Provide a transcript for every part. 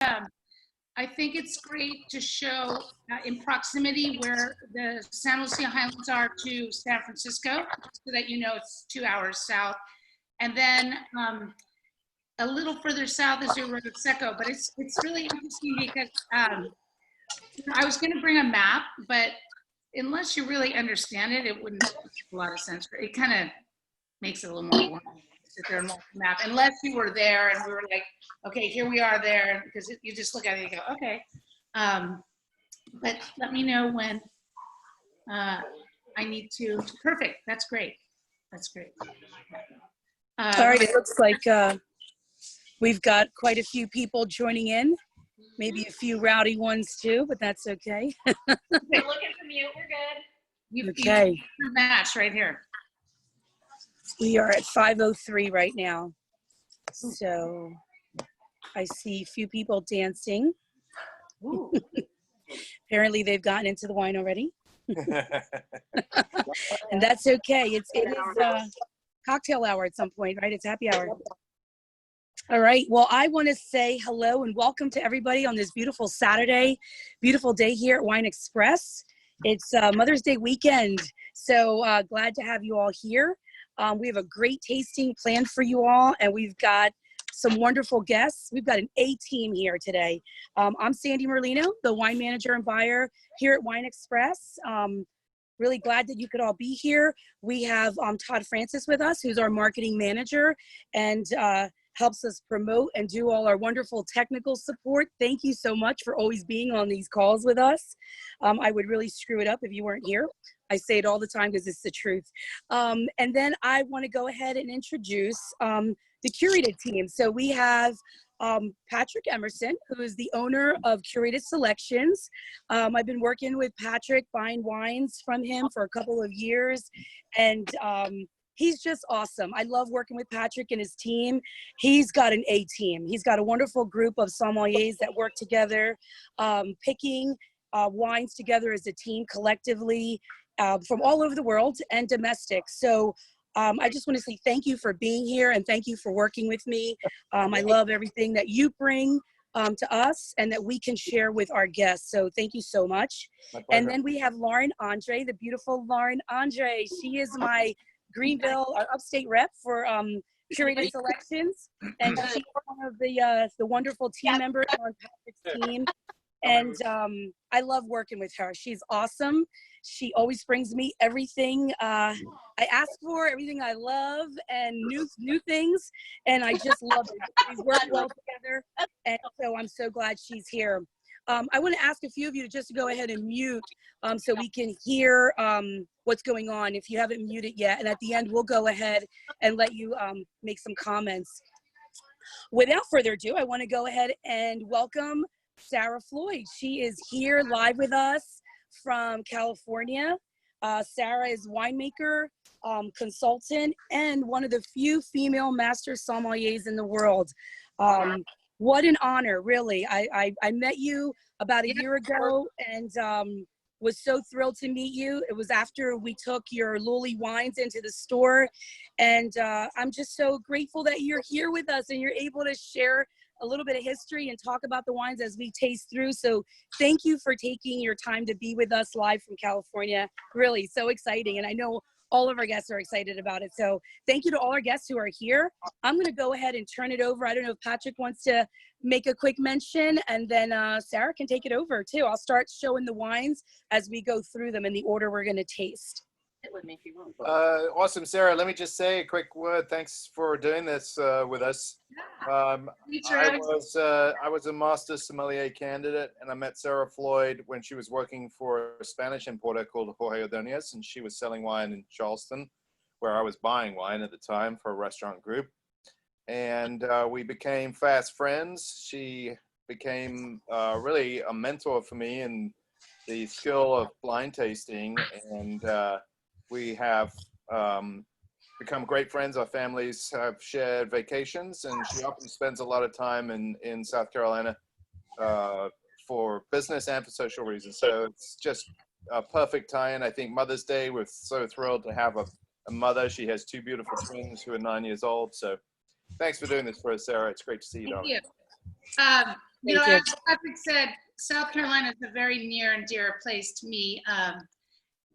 I think it's great to show in proximity where the San Lucia Highlands are to San Francisco, so that you know it's 2 hours south. And then a little further south is Arroyo Seco, but it's really interesting because I was going to bring a map, but unless you really understand it, it wouldn't make a lot of sense. It kind of makes it a little more boring to sit there and look at the map, unless you were there and we were like, okay, here we are there, because you just look at it and go, okay. But let me know when I need to. Perfect. That's great. That's great. All right. It looks like we've got quite a few people joining in. Maybe a few rowdy ones too, but that's okay. We're looking for mute. We're good. Okay. You match right here. We are at 5:03 right now. So I see a few people dancing. Apparently they've gotten into the wine already. And that's okay. It is cocktail hour at some point, right? It's happy hour. All right. Well, I want to say hello and welcome to everybody on this beautiful Saturday, beautiful day here at Wine Express. It's Mother's Day weekend. So glad to have you all here. We have a great tasting planned for you all, and we've got some wonderful guests. We've got an A-team here today. I'm Sandy Merlino, the wine manager and buyer here at Wine Express. Really glad that you could all be here. We have Todd Francis with us, who's our marketing manager and helps us promote and do all our wonderful technical support. Thank you so much for always being on these calls with us. I would really screw it up if you weren't here. I say it all the time because it's the truth. And then I want to go ahead and introduce the curated team. So we have Patrick Emerson, who is the owner of Curated Selections. I've been working with Patrick, buying wines from him for a couple of years, and he's just awesome. I love working with Patrick and his team. He's got an A-team. He's got a wonderful group of sommeliers that work together, picking wines together as a team collectively from all over the world and domestic. So I just want to say thank you for being here and thank you for working with me. I love everything that you bring to us and that we can share with our guests. So thank you so much. And then we have Lauren Andre, the beautiful Lauren Andre. She is my Greenville, upstate rep for Curated Selections. And she's one of the wonderful team members on Patrick's team. And I love working with her. She's awesome. She always brings me everything I ask for, everything I love, and new things. And I just love it. We work well together. And so I'm so glad she's here. I want to ask a few of you to just go ahead and mute so we can hear what's going on if you haven't muted yet. And at the end, we'll go ahead and let you make some comments. Without further ado, I want to go ahead and welcome Sara Floyd. She is here live with us from California. Sara is winemaker, consultant, and one of the few female master sommeliers in the world. What an honor, really. I met you about a year ago and was so thrilled to meet you. It was after we took your Luli wines into the store. And I'm just so grateful that you're here with us and you're able to share a little bit of history and talk about the wines as we taste through. So thank you for taking your time to be with us live from California. Really so exciting. And I know all of our guests are excited about it. So thank you to all our guests who are here. I'm going to go ahead and turn it over. I don't know if Patrick wants to make a quick mention, and then Sara can take it over too. I'll start showing the wines as we go through them in the order we're going to taste. Awesome, Sara. Let me just say a quick word. Thanks for doing this with us. I was a master sommelier candidate, and I met Sara Floyd when she was working for a Spanish importer called Jorge Ordonez, and she was selling wine in Charleston, where I was buying wine at the time for a restaurant group. And we became fast friends. She became really a mentor for me in the skill of blind tasting, and we have become great friends. Our families have shared vacations, and she often spends a lot of time in South Carolina for business and for social reasons. So it's just a perfect tie-in. I think Mother's Day, we're so thrilled to have a mother. She has two beautiful twins who are 9 years old. So thanks for doing this for us, Sara. It's great to see you, darling. Thank you. You know, Thank you. as Patrick said, South Carolina is a very near and dear place to me.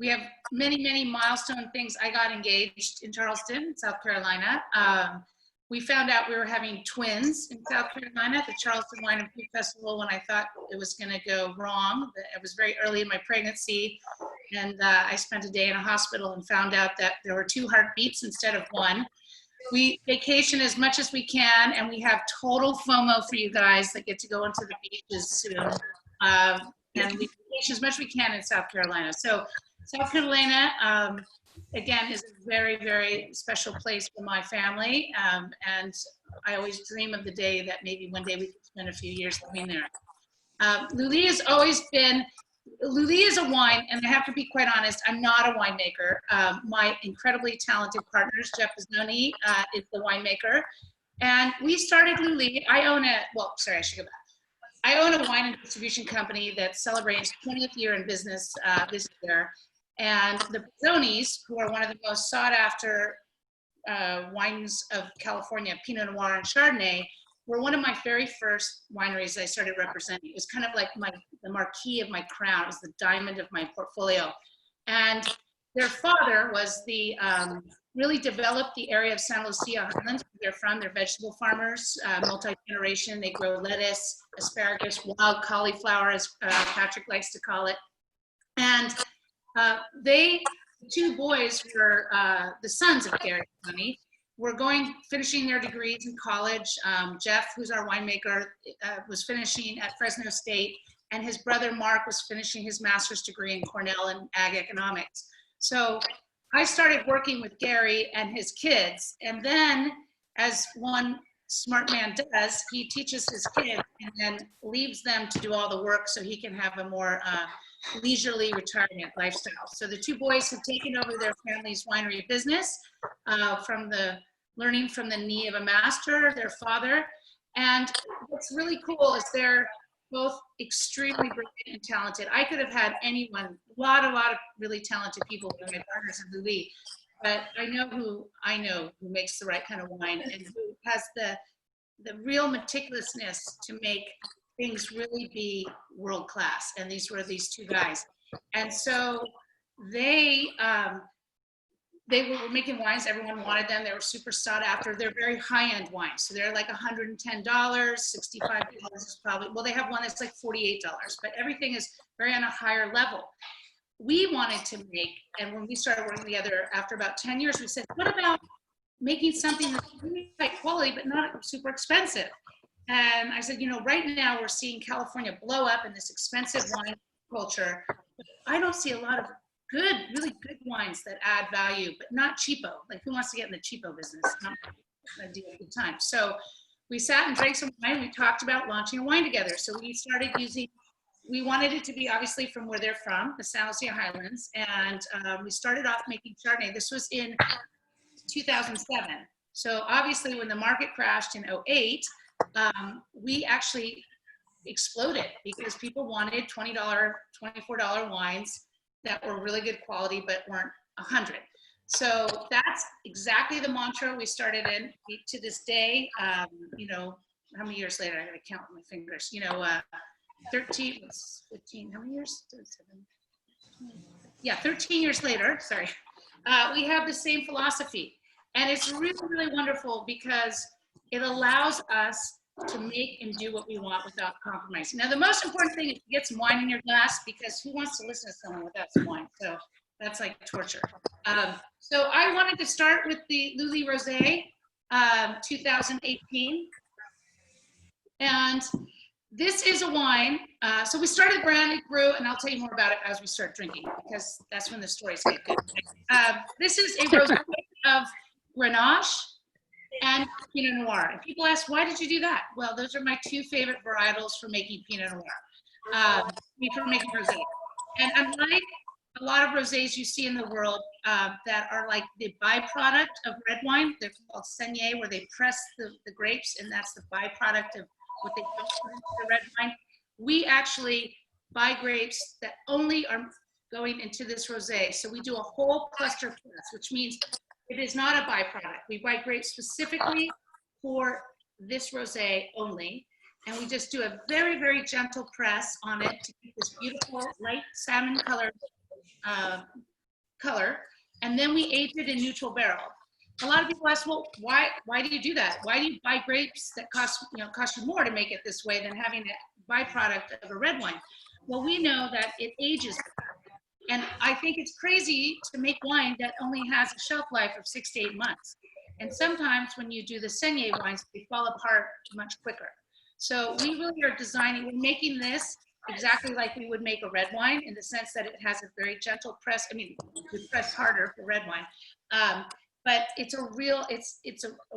We have many, many milestone things. I got engaged in Charleston, South Carolina. We found out we were having twins in South Carolina at the Charleston Wine and Food Festival when I thought it was going to go wrong. It was very early in my pregnancy, and I spent a day in a hospital and found out that there were 2 heartbeats instead of 1. We vacation as much as we can, and we have total FOMO for you guys that get to go into the beaches soon. And we vacation as much as we can in South Carolina. So South Carolina, again, is a very, very special place for my family. And I always dream of the day that maybe one day we can spend a few years living there. Luli has always been, Luli is a wine, and I have to be quite honest, I'm not a winemaker. My incredibly talented partners, Jeff Biznoni, is the winemaker. And we started Luli. I own I should go back. I own a wine and distribution company that celebrates 20th year in business this year. And the Bizzonis, who are one of the most sought after wines of California, Pinot Noir and Chardonnay, were one of my very first wineries I started representing. It was kind of like the marquee of my crown. It was the diamond of my portfolio. And their father was the, really developed the area of Santa Lucia Highlands. They're vegetable farmers, multi-generation. They grow lettuce, asparagus, wild cauliflower, as Patrick likes to call it. And the 2 boys were the sons of Gary Biznoni, were finishing their degrees in college. Jeff, who's our winemaker, was finishing at Fresno State, and his brother Mark was finishing his master's degree in Cornell in ag economics. So I started working with Gary and his kids, and then, as one smart man does, he teaches his kids and then leaves them to do all the work so he can have a more leisurely retirement lifestyle. So the 2 boys have taken over their family's winery business learning from the knee of a master, their father. And what's really cool is they're both extremely brilliant and talented. I could have had anyone, a lot of really talented people who are my partners in Luli, but I know who makes the right kind of wine and who has the real meticulousness to make things really be world class. And these were these 2 guys. And so they were making wines. Everyone wanted them. They were super sought after. They're very high-end wines. So they're like $110, $65 is probably, well, they have one that's like $48, but everything is very on a higher level. We wanted to make, and when we started working together after about 10 years, we said, what about making something that's really high quality, but not super expensive? And I said, right now we're seeing California blow up in this expensive wine culture. I don't see a lot of really good wines that add value, but not cheapo. Like, who wants to get in the cheapo business? Not gonna do a good time. So we sat and drank some wine. We talked about launching a wine together. So we started we wanted it to be obviously from where they're from, the Santa Lucia Highlands. And we started off making Chardonnay. This was in 2007. So obviously when the market crashed in 2008, we actually exploded because people wanted $20, $24 wines that were really good quality but weren't 100. So that's exactly the mantra we started in to this day. How many years later? I gotta count with my fingers. 13, 15, how many years? 13 years later, sorry. We have the same philosophy. And it's really, really wonderful because it allows us to make and do what we want without compromising. Now, the most important thing is to get some wine in your glass, because who wants to listen to someone without some wine? So that's like torture. So I wanted to start with the Luli Rosé 2018. And this is a wine. So we started the brand, it grew, and I'll tell you more about it as we start drinking, because that's when the stories get good. This is a rosé of Grenache and Pinot Noir. And people ask, why did you do that? Well, those are my 2 favorite varietals for making Pinot Noir, for making rosé. And unlike a lot of rosés you see in the world that are like the byproduct of red wine, they're called saignée, where they press the grapes, and that's the byproduct of what they put into the red wine. We actually buy grapes that only are going into this rosé. So we do a whole cluster press, which means it is not a byproduct. We buy grapes specifically for this rosé only. and we just do a very, very gentle press on it to get this beautiful light salmon color, and then we age it in neutral barrel. A lot of people ask, well, why do you do that? Why do you buy grapes that cost you more to make it this way than having a byproduct of a red wine? Well, we know that it ages better. And I think it's crazy to make wine that only has a shelf life of 6 to 8 months. And sometimes when you do the Saignée wines, they fall apart much quicker. So we really are we're making this exactly like we would make a red wine, in the sense that it has a very gentle press. I mean, we press harder for red wine. But it's a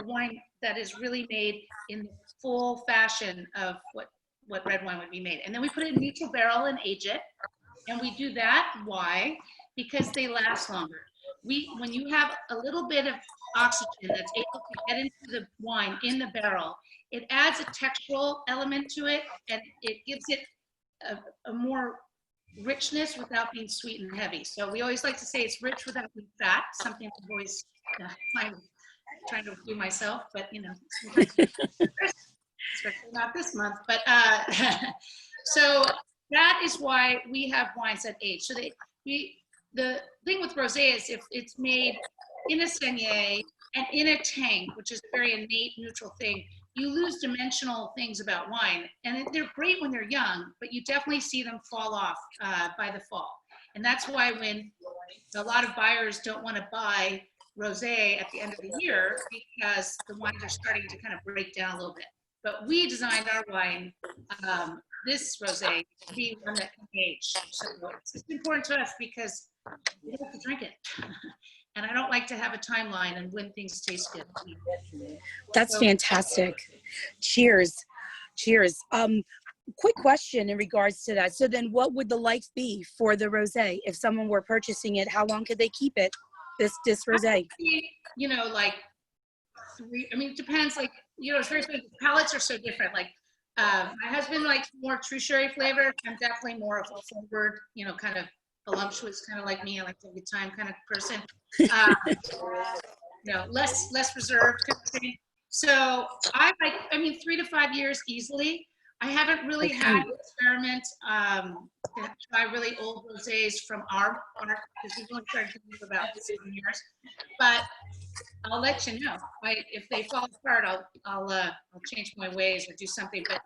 wine that is really made in the full fashion of what red wine would be made. And then we put it in neutral barrel and age it. And we do that, why? Because they last longer. When you have a little bit of oxygen that's able to get into the wine in the barrel, it adds a textural element to it, and it gives it a more richness without being sweet and heavy. So we always like to say it's rich without being fat, something I've always trying to do myself, but especially not this month. But so that is why we have wines that age. So the thing with rosé is if it's made in a Saignée and in a tank, which is a very innate neutral thing, you lose dimensional things about wine. And they're great when they're young, but you definitely see them fall off by the fall. And that's why when a lot of buyers don't want to buy rosé at the end of the year, because the wines are starting to kind of break down a little bit. But we designed our wine, this rosé, to be one that can age. So it's important to us because we have to drink it. And I don't like to have a timeline and when things taste good. That's fantastic. Cheers. Cheers. Quick question in regards to that. So then what would the life be for the rosé? If someone were purchasing it, how long could they keep it, this rosé? Like it depends, it's very good. Palates are so different. Like my husband likes more true sherry flavor. I'm definitely more of a forward, kind of voluptuous, kind of like me. I like to have a good time kind of person. Less reserved kind of thing. So I 3 to 5 years easily. I haven't really had an experiment to try really old rosés from our because we've only started to do about 7 years. But I'll let you know. If they fall apart, I'll change my ways or do something. But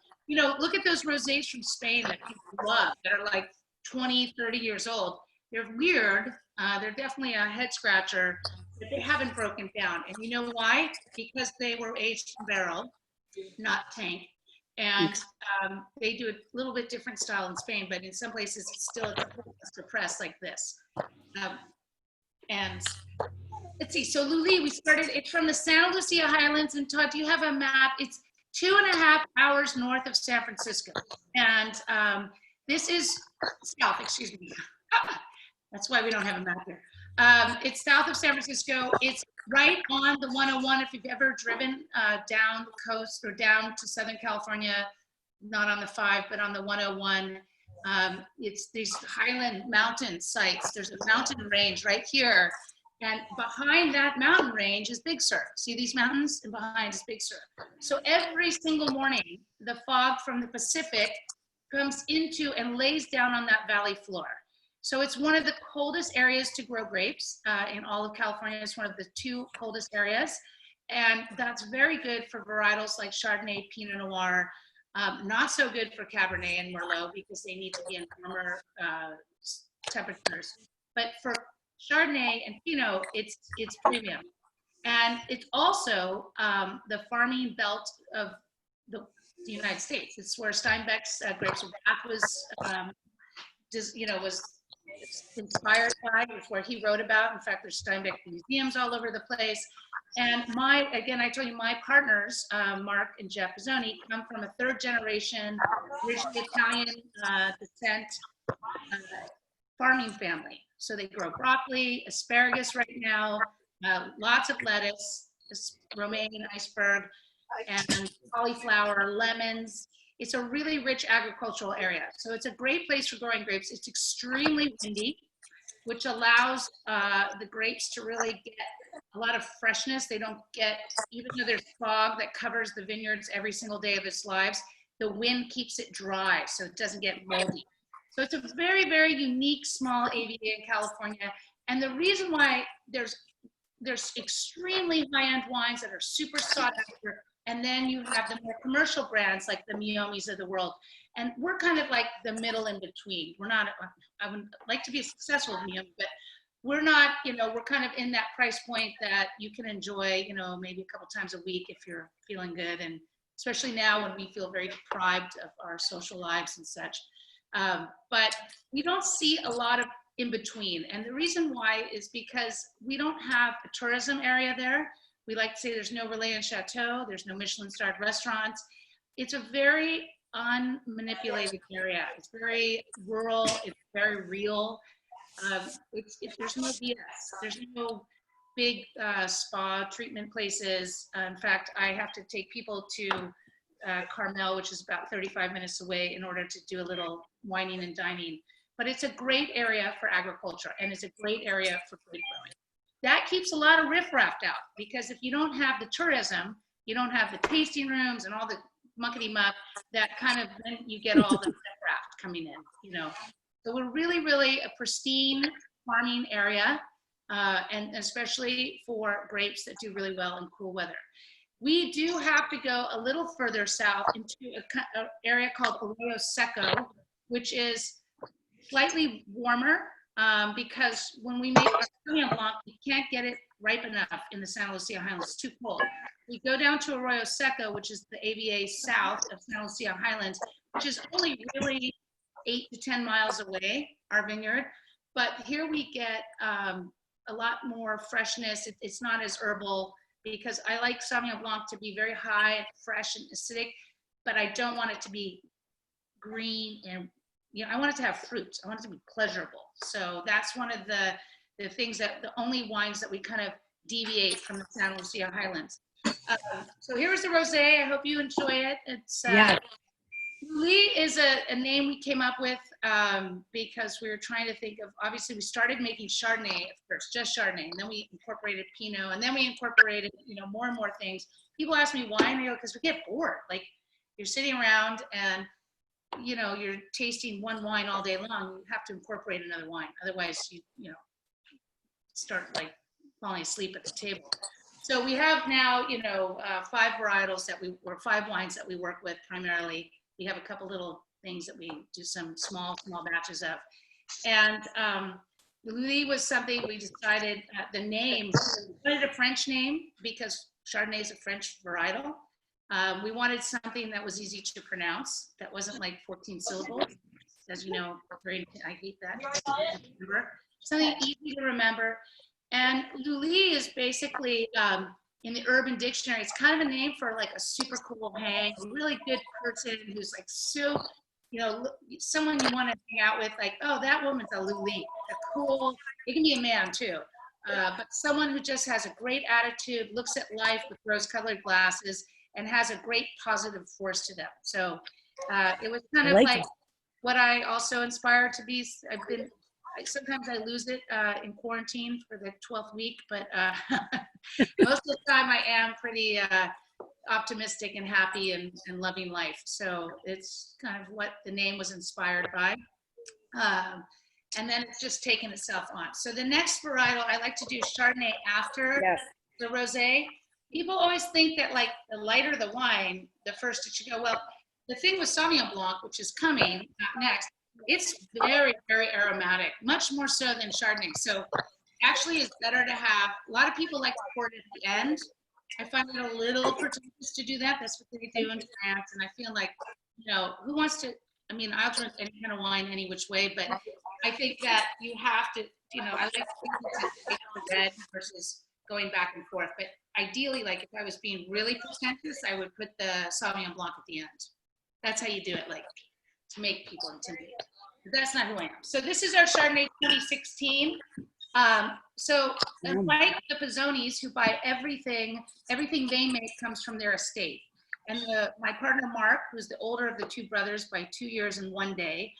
look at those rosés from Spain that people love, that are like 20, 30 years old. They're weird. They're definitely a head scratcher, but they haven't broken down. And you know why? Because they were aged in barrel, not tank. And they do a little bit different style in Spain, but in some places it's still a press like this. And let's see, so Luli, we started, it's from the Santa Lucia Highlands, and Todd, do you have a map? It's 2.5 hours north of San Francisco. And this is south, excuse me. That's why we don't have a map here. It's south of San Francisco. It's right on the 101. If you've ever driven down the coast or down to Southern California, not on the 5, but on the 101, it's these highland mountain sites. There's a mountain range right here. And behind that mountain range is Big Sur. See these mountains? And behind is Big Sur. So every single morning, the fog from the Pacific comes into and lays down on that valley floor. So it's one of the coldest areas to grow grapes in all of California. It's one of the 2 coldest areas. And that's very good for varietals like Chardonnay, Pinot Noir. Not so good for Cabernet and Merlot because they need to be in warmer temperatures. But for Chardonnay and Pinot, it's premium. And it's also the farming belt of the United States. It's where Steinbeck's Grapes of Wrath was inspired by. It's where he wrote about. In fact, there's Steinbeck museums all over the place. And I told you, my partners, Mark and Jeff Pizzoni, come from a 3rd generation, originally Italian descent farming family. So they grow broccoli, asparagus right now, lots of lettuce, romaine, iceberg, and cauliflower, lemons. It's a really rich agricultural area. So it's a great place for growing grapes. It's extremely windy, which allows the grapes to really get a lot of freshness. They don't get, even though there's fog that covers the vineyards every single day of its lives, the wind keeps it dry so it doesn't get moldy. So it's a very, very unique small AVA in California. And the reason why there's extremely high-end wines that are super sought after, and then you have the more commercial brands like the Miomis of the world. And we're kind of like the middle in between. We're not, I would like to be successful with Miomi, but we're not, you know, we're kind of in that price point that you can enjoy, you know, maybe a couple times a week if you're feeling good. And especially now when we feel very deprived of our social lives and such. But we don't see a lot of in between. And the reason why is because we don't have a tourism area there. We like to say there's no relais and chateau, there's no Michelin-starred restaurants. It's a very unmanipulated area. It's very rural, it's very real. There's no BS. There's no big spa treatment places. In fact, I have to take people to Carmel, which is about 35 minutes away, in order to do a little wining and dining. But it's a great area for agriculture, and it's a great area for grape growing. That keeps a lot of riffraff out, because if you don't have the tourism, you don't have the tasting rooms and all the muckety muck, that kind of, then you get all the riffraff coming in, you know. So we're really, really a pristine farming area, and especially for grapes that do really well in cool weather. We do have to go a little further south into an area called Arroyo Seco, which is slightly warmer, because when we make our Sauvignon Blanc, we can't get it ripe enough in the Santa Lucia Highlands. It's too cold. We go down to Arroyo Seco, which is the AVA south of Santa Lucia Highlands, which is only really 8 to 10 miles away, our vineyard. But here we get a lot more freshness. It's not as herbal, because I like Sauvignon Blanc to be very high, fresh, and acidic, but I don't want it to be green and, you know, I want it to have fruit. I want it to be pleasurable. So that's one of the things that, the only wines that we kind of deviate from the Santa Lucia Highlands. So here's the rosé. I hope you enjoy it. It's Luli is a name we came up with because we were trying to think of, obviously we started making Chardonnay at first, just Chardonnay, and then we incorporated Pinot, and then we incorporated, you know, more and more things. People ask me why, and I go, because we get bored. Like, you're sitting around and, you know, you're tasting one wine all day long, you have to incorporate another wine. Otherwise, you know, start like falling asleep at the table. So we have now, you know, 5 varietals that or 5 wines that we work with primarily. We have a couple little things that we do some small batches of. And Luli was something we decided, the name, we wanted a French name because Chardonnay is a French varietal. We wanted something that was easy to pronounce, that wasn't like 14 syllables. As you know, I hate that. Something easy to remember. And Luli is basically, in the Urban Dictionary, it's kind of a name for like a super cool hang, a really good person who's like so, you know, someone you want to hang out with, like, oh, that woman's a Luli, a cool, it can be a man too, but someone who just has a great attitude, looks at life with rose-colored glasses, and has a great positive force to them. So it was kind of like what I also inspired to be. Sometimes I lose it in quarantine for the 12th week, but most of the time I am pretty optimistic and happy and loving life. So it's kind of what the name was inspired by. And then it's just taken itself on. So the next varietal, I like to do Chardonnay after the rosé. People always think that like the lighter the wine, the first it should go. Well, the thing with Sauvignon Blanc, which is coming next, it's very, very aromatic, much more so than Chardonnay. So actually it's better to have, a lot of people like to pour it at the end. I find it a little pretentious to do that. That's what they do in France. And I feel like, you know, who wants to, I mean, I'll drink any kind of wine any which way, but I think that you have to, you know, I like people to take the red versus going back and forth. But ideally, like if I was being really pretentious, I would put the Sauvignon Blanc at the end. That's how you do it, like to make people intimidated. But that's not who I am. So this is our Chardonnay 2016. So unlike the Pizzonis, who buy everything they make comes from their estate. And my partner, Mark, who's the older of the 2 brothers by 2 years and 1 day,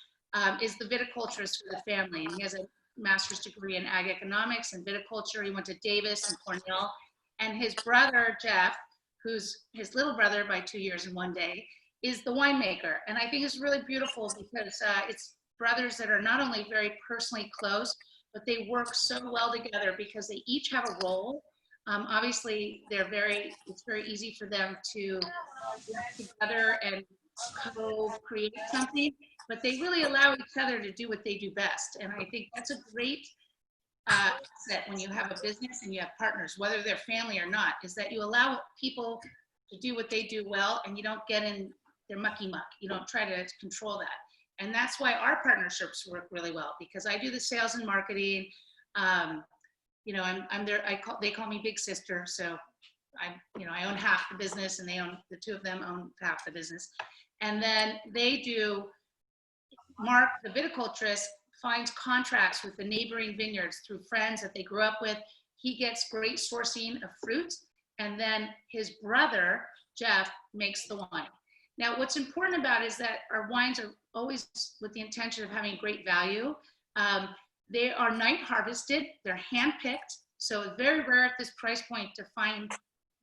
is the viticulturist for the family. And he has a master's degree in ag economics and viticulture. He went to Davis and Cornell. And his brother, Jeff, who's his little brother by 2 years and 1 day, is the winemaker. And I think it's really beautiful because it's brothers that are not only very personally close, but they work so well together because they each have a role. Obviously, it's very easy for them to work together and co-create something, but they really allow each other to do what they do best. And I think that's a great asset when you have a business and you have partners, whether they're family or not, is that you allow people to do what they do well and you don't get in their mucky muck. You don't try to control that. And that's why our partnerships work really well, because I do the sales and marketing. You know, I'm there. They call me big sister. So I own half the business and the two of them own half the business. And then Mark, the viticulturist, finds contracts with the neighboring vineyards through friends that they grew up with. He gets great sourcing of fruit. And then his brother, Jeff, makes the wine. Now, what's important about it is that our wines are always with the intention of having great value. They are night harvested, they're hand-picked. So it's very rare at this price point to find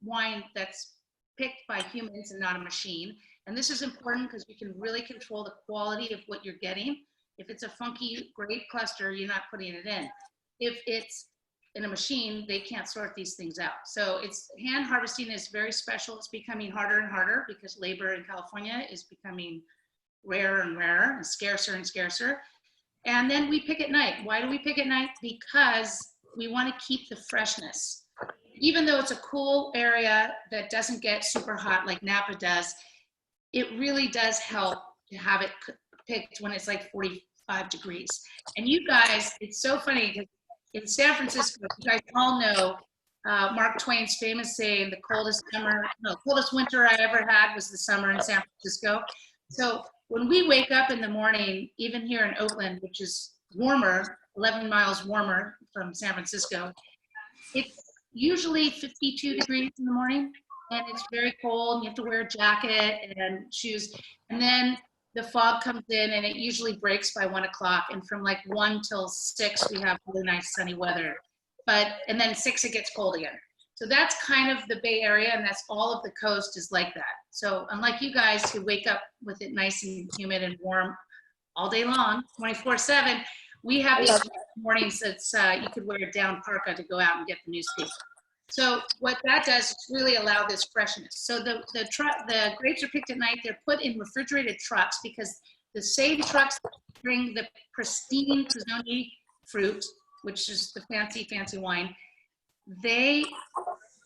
wine that's picked by humans and not a machine. And this is important because you can really control the quality of what you're getting. If it's a funky grape cluster, you're not putting it in. If it's in a machine, they can't sort these things out. So hand harvesting is very special. It's becoming harder and harder because labor in California is becoming rarer and rarer and scarcer. And then we pick at night. Why do we pick at night? Because we want to keep the freshness. Even though it's a cool area that doesn't get super hot like Napa does, it really does help to have it picked when it's like 45 degrees. And you guys, it's so funny because in San Francisco, you guys all know Mark Twain's famous saying, the coldest winter I ever had was the summer in San Francisco. So when we wake up in the morning, even here in Oakland, which is warmer, 11 miles warmer from San Francisco, it's usually 52 degrees in the morning and it's very cold and you have to wear a jacket and shoes. And then the fog comes in and it usually breaks by 1 o'clock. And from like 1 till 6, we have really nice sunny weather. And then 6, it gets cold again. So that's kind of the Bay Area, and that's all of the coast is like that. So unlike you guys who wake up with it nice and humid and warm all day long, 24/7, we have these mornings that's you could wear a down parka to go out and get the newspaper. So what that does is really allow this freshness. So the grapes are picked at night. They're put in refrigerated trucks because the same trucks bring the pristine Pizzoni fruit, which is the fancy wine. Louis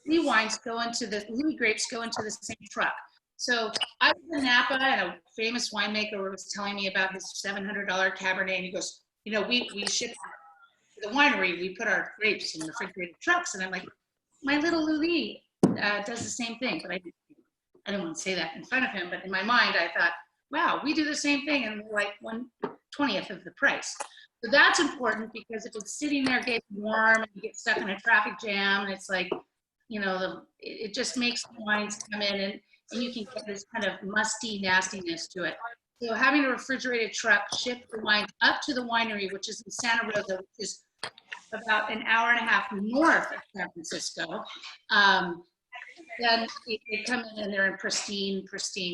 wines Louis grapes go into the same truck. So I was in Napa and a famous winemaker was telling me about his $700 Cabernet, and he goes, you know, we ship to the winery, we put our grapes in refrigerated trucks. And I'm like, my little Luli does the same thing, but I didn't want to say that in front of him, but in my mind, I thought, wow, we do the same thing and we're like 1/20th of the price. So that's important because if it's sitting there getting warm and you get stuck in a traffic jam, and it's like, you know, it just makes the wines come in and you can get this kind of musty nastiness to it. So having a refrigerated truck ship the wine up to the winery, which is in Santa Rosa, which is about an hour and a half north of San Francisco, then they come in and they're in pristine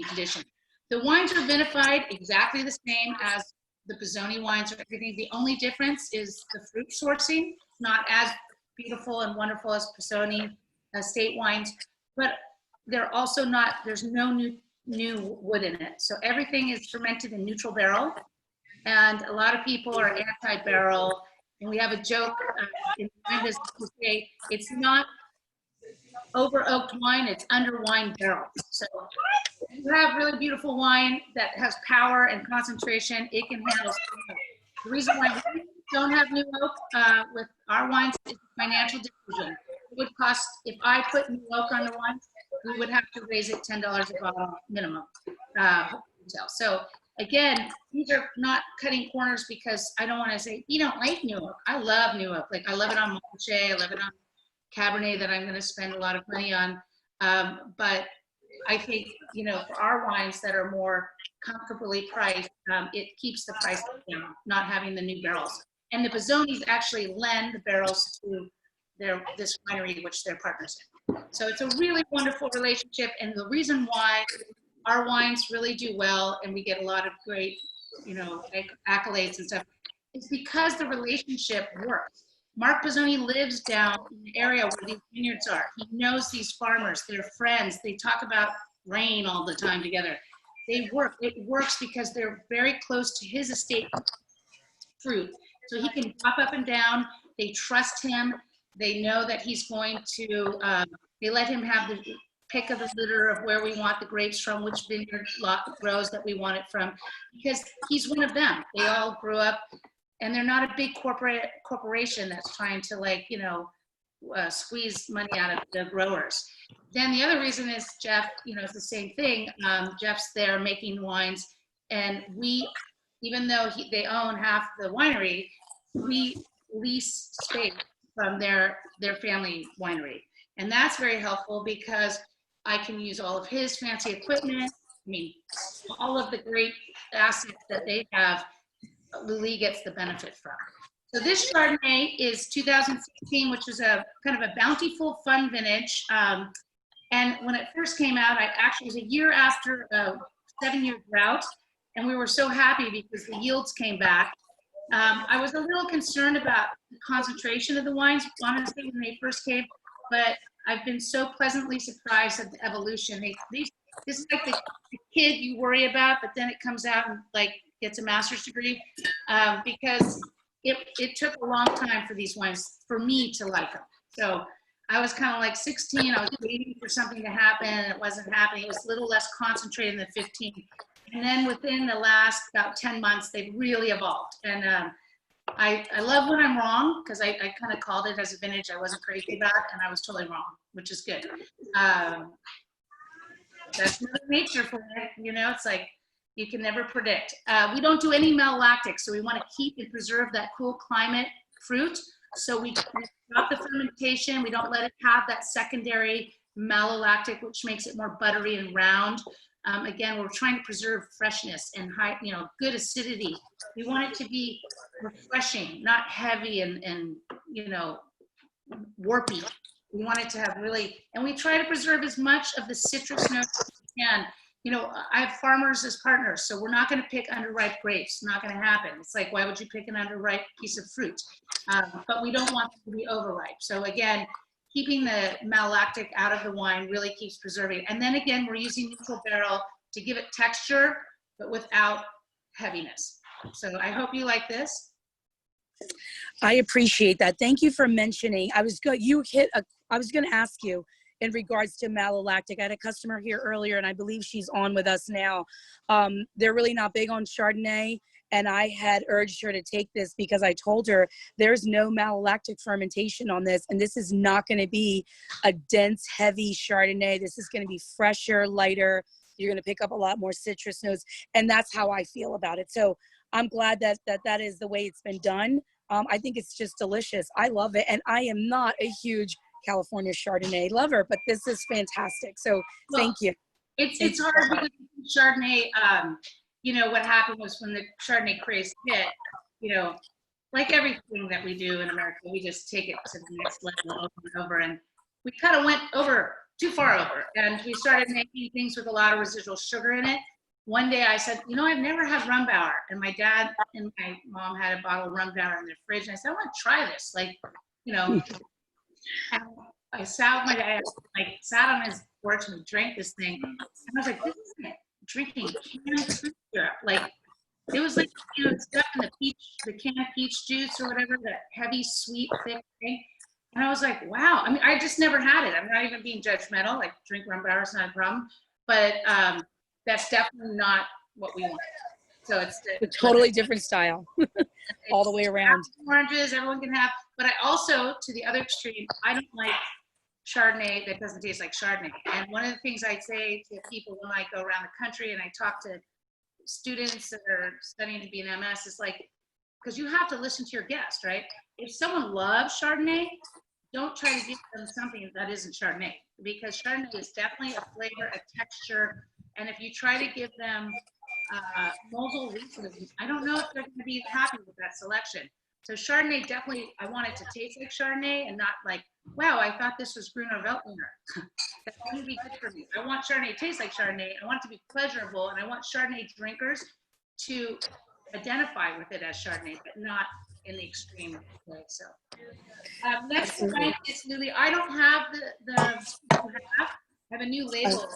condition. The wines are vinified exactly the same as the Pizzoni wines or everything. The only difference is the fruit sourcing, not as beautiful and wonderful as Pizzoni estate wines, but they're also not, there's no new wood in it. So everything is fermented in neutral barrel. And a lot of people are anti-barrel. And we have a joke in wine business to say it's not over oaked wine, it's under wine barrels. So you have really beautiful wine that has power and concentration. It can handle something. The reason why we don't have new oak with our wines is financial decision. It would cost, if I put new oak on the wines, we would have to raise it $10 a bottle minimum. So again, these are not cutting corners because I don't want to say, you don't like new oak. I love new oak. Like I love it on Montrachet, I love it on Cabernet that I'm going to spend a lot of money on. But I think, you know, for our wines that are more comfortably priced, it keeps the price down, not having the new barrels. And the Pizzonis actually lend the barrels to this winery, which they're partners in. So it's a really wonderful relationship. And the reason why our wines really do well and we get a lot of great, accolades and stuff, it's because the relationship works. Mark Pizzoni lives down in the area where these vineyards are. He knows these farmers, they're friends. They talk about rain all the time together. They work. It works because they're very close to his estate fruit. So he can drop up and down. They trust him. They know that he's going to, they let him have the pick of the litter of where we want the grapes from, which vineyard lot grows that we want it from, because he's one of them. They all grew up, and they're not a big corporation that's trying to squeeze money out of the growers. Then the other reason is Jeff, it's the same thing. Jeff's there making wines, and we, even though they own half the winery, we lease space from their family winery. And that's very helpful because I can use all of his fancy equipment. I mean, all of the great assets that they have, Luli gets the benefit from. So this Chardonnay is 2016, which was a kind of a bountiful, fun vintage. And when it first came out, it was a year after a 7-year drought, and we were so happy because the yields came back. I was a little concerned about the concentration of the wines, honestly, when they first came, but I've been so pleasantly surprised at the evolution. This is like the kid you worry about, but then it comes out and gets a master's degree, because it took a long time for these wines, for me to like them. So I was kind of like 16, I was waiting for something to happen, and it wasn't happening. It was a little less concentrated than 15. And then within the last about 10 months, they've really evolved. And I love when I'm wrong, because I kind of called it as a vintage I wasn't crazy about, and I was totally wrong, which is good. That's Mother Nature for it, it's like you can never predict. We don't do any malolactic, so we want to keep and preserve that cool climate fruit. So we stop the fermentation. We don't let it have that secondary malolactic, which makes it more buttery and round. Again, we're trying to preserve freshness and high, good acidity. We want it to be refreshing, not heavy and warpy. We want it to have and we try to preserve as much of the citrus notes as we can. I have farmers as partners, so we're not going to pick underripe grapes. It's not going to happen. It's like, why would you pick an underripe piece of fruit? But we don't want them to be overripe. So again, keeping the malolactic out of the wine really keeps preserving. And then again, we're using neutral barrel to give it texture, but without heaviness. So I hope you like this. I appreciate that. Thank you for mentioning. I was going to ask you in regards to malolactic. I had a customer here earlier, and I believe she's on with us now. They're really not big on Chardonnay, and I had urged her to take this because I told her there's no malolactic fermentation on this, and this is not going to be a dense, heavy Chardonnay. This is going to be fresher, lighter. You're going to pick up a lot more citrus notes, and that's how I feel about it. So I'm glad that is the way it's been done. I think it's just delicious. I love it, and I am not a huge California Chardonnay lover, but this is fantastic. So thank you. It's hard because Chardonnay, what happened was when the Chardonnay craze hit, like everything that we do in America, we just take it to the next level over and over. And we kind of went too far over. And we started making things with a lot of residual sugar in it. One day I said, I've never had Rumbauer. And my dad and my mom had a bottle of Rumbauer in their fridge. And I said, I want to try this. And I sat with my dad, sat on his porch and we drank this thing. And I was like, this is like drinking canned fruit syrup. It was like, stuff in the canned peach juice or whatever, that heavy, sweet, thick thing. And I was like, wow. I mean, I just never had it. I'm not even being judgmental. Drink Rumbauer is not a problem. But that's definitely not what we want. So it's a totally different style all the way around. Oranges, everyone can have. But I also, to the other extreme, I don't like Chardonnay that doesn't taste like Chardonnay. And one of the things I say to people when I go around the country and I talk to students that are studying to be an MS is because you have to listen to your guest, right? If someone loves Chardonnay, don't try to give them something that isn't Chardonnay, because Chardonnay is definitely a flavor, a texture. And if you try to give them Mosel Riesling, I don't know if they're going to be happy with that selection. So Chardonnay, definitely, I want it to taste like Chardonnay and not wow, I thought this was Gruner Veltliner. that wouldn't be good for me. I want Chardonnay to taste like Chardonnay. I want it to be pleasurable, and I want Chardonnay drinkers to identify with it as Chardonnay, but not in the extreme way. So next wine is Luli. I don't have I have a new label.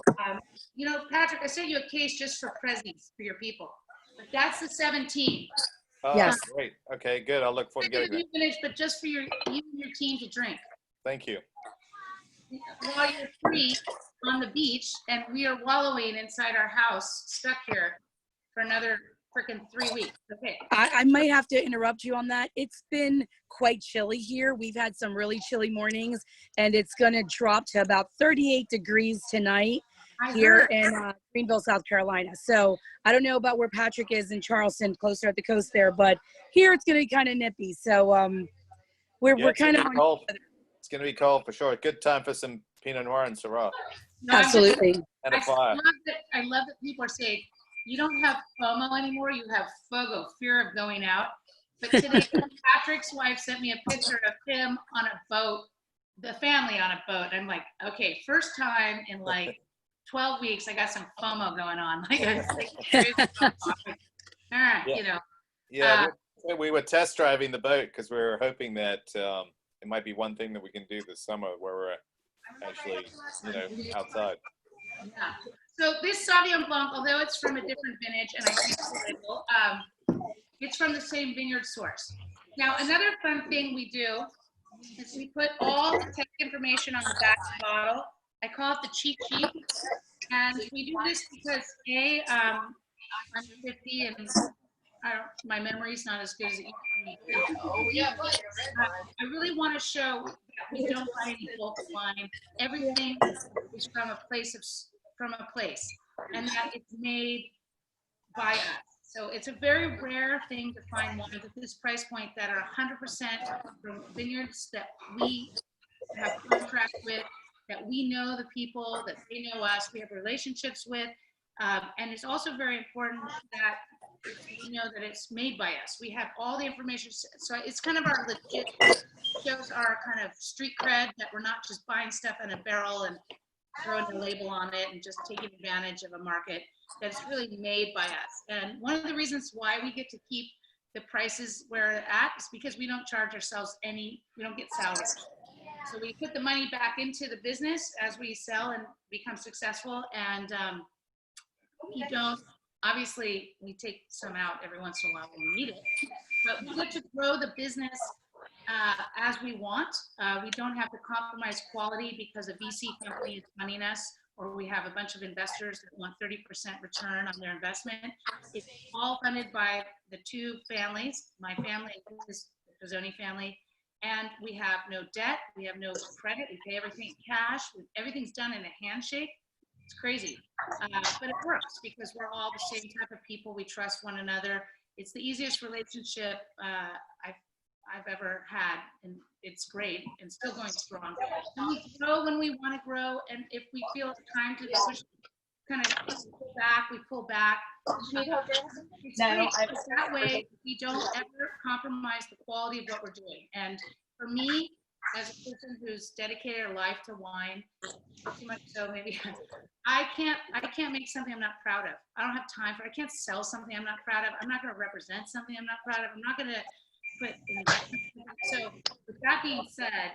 You know, Patrick, I sent you a case just for presents for your people, but that's the 17. Oh, Yes. great. Okay, good. I'll look forward to getting that. Finish, but just for you and your team to drink. Thank you. While you're free on the beach, and we are wallowing inside our house, stuck here for another freaking 3 weeks. Okay. I might have to interrupt you on that. It's been quite chilly here. We've had some really chilly mornings, and it's going to drop to about 38 degrees tonight here in Greenville, South Carolina. So I don't know about where Patrick is in Charleston, closer at the coast there, but here it's going to be kind of nippy. So we're kind of cold. It's going to be cold for sure. Good time for some Pinot Noir and Syrah. No, absolutely. And a fire. I love that people are saying, you don't have FOMO anymore, you have FOGO, fear of going out. But today, Patrick's wife sent me a picture of him on a boat, the family on a boat. I'm like, okay, first time in like 12 weeks, I got some FOMO going on. Like, you know. Yeah, we were test driving the boat because we were hoping that it might be one thing that we can do this summer where we're actually, outside. Yeah. So this Sauvignon Blanc, although it's from a different vintage, and I think the label, it's from the same vineyard source. Now, another fun thing we do is we put all the tech information on the back of the bottle. I call it the cheat sheet. And we do this because I'm 50 and my memory's not as good as it used to be. I really want to show that we don't buy any bulk wine. Everything is from a place, and that it's made by us. So it's a very rare thing to find wines at this price point that are 100% from vineyards that we have contracts with, that we know the people, that they know us, we have relationships with. And it's also very important that we know that it's made by us. We have all the information. So it's kind of our legit, shows our kind of street cred, that we're not just buying stuff in a barrel and throwing a label on it and just taking advantage of a market, that's really made by us. And one of the reasons why we get to keep the prices where they're at is because we don't charge ourselves we don't get salaries. So we put the money back into the business as we sell and become successful. And we don't, obviously we take some out every once in a while when we need it, but we get to grow the business as we want. We don't have to compromise quality because a VC company is funding us, or we have a bunch of investors that want 30% return on their investment. It's all funded by the two families, my family and the Pizzoni family. And we have no debt, we have no credit, we pay everything cash, everything's done in a handshake. It's crazy, but it works because we're all the same type of people. We trust one another. It's the easiest relationship I've ever had, and it's great and still going strong. And we grow when we want to grow, and if we feel it's time to push, kind of pull back, we pull back. That way we don't ever compromise the quality of what we're doing. And for me, as a person who's dedicated her life to wine, too much so maybe, I can't make something I'm not proud of. I don't have time for it. I can't sell something I'm not proud of. I'm not going to represent something I'm not proud of. I'm not going to put in. So with that being said,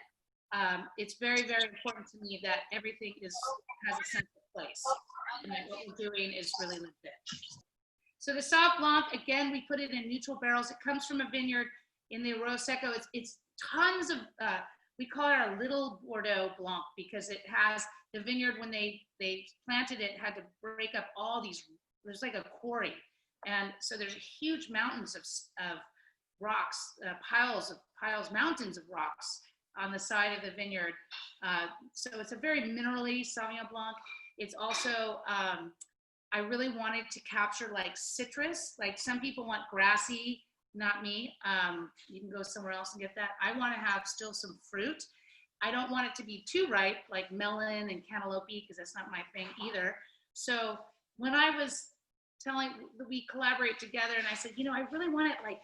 it's very, very important to me that everything has a sense of place, and that what we're doing is really legit. So the Sauv Blanc, again, we put it in neutral barrels. It comes from a vineyard in the Arroyo Seco. It's tons of, we call it our little Bordeaux Blanc, because it has the vineyard, when they planted it, had to break up all these, there's like a quarry. And so there's huge mountains of rocks, mountains of rocks on the side of the vineyard. So it's a very minerally Sauvignon Blanc. It's also, I really wanted to capture like citrus, like some people want grassy, not me. You can go somewhere else and get that. I want to have still some fruit. I don't want it to be too ripe, like melon and cantaloupe, because that's not my thing either. So when I was telling, we collaborate together, and I said, I really want it like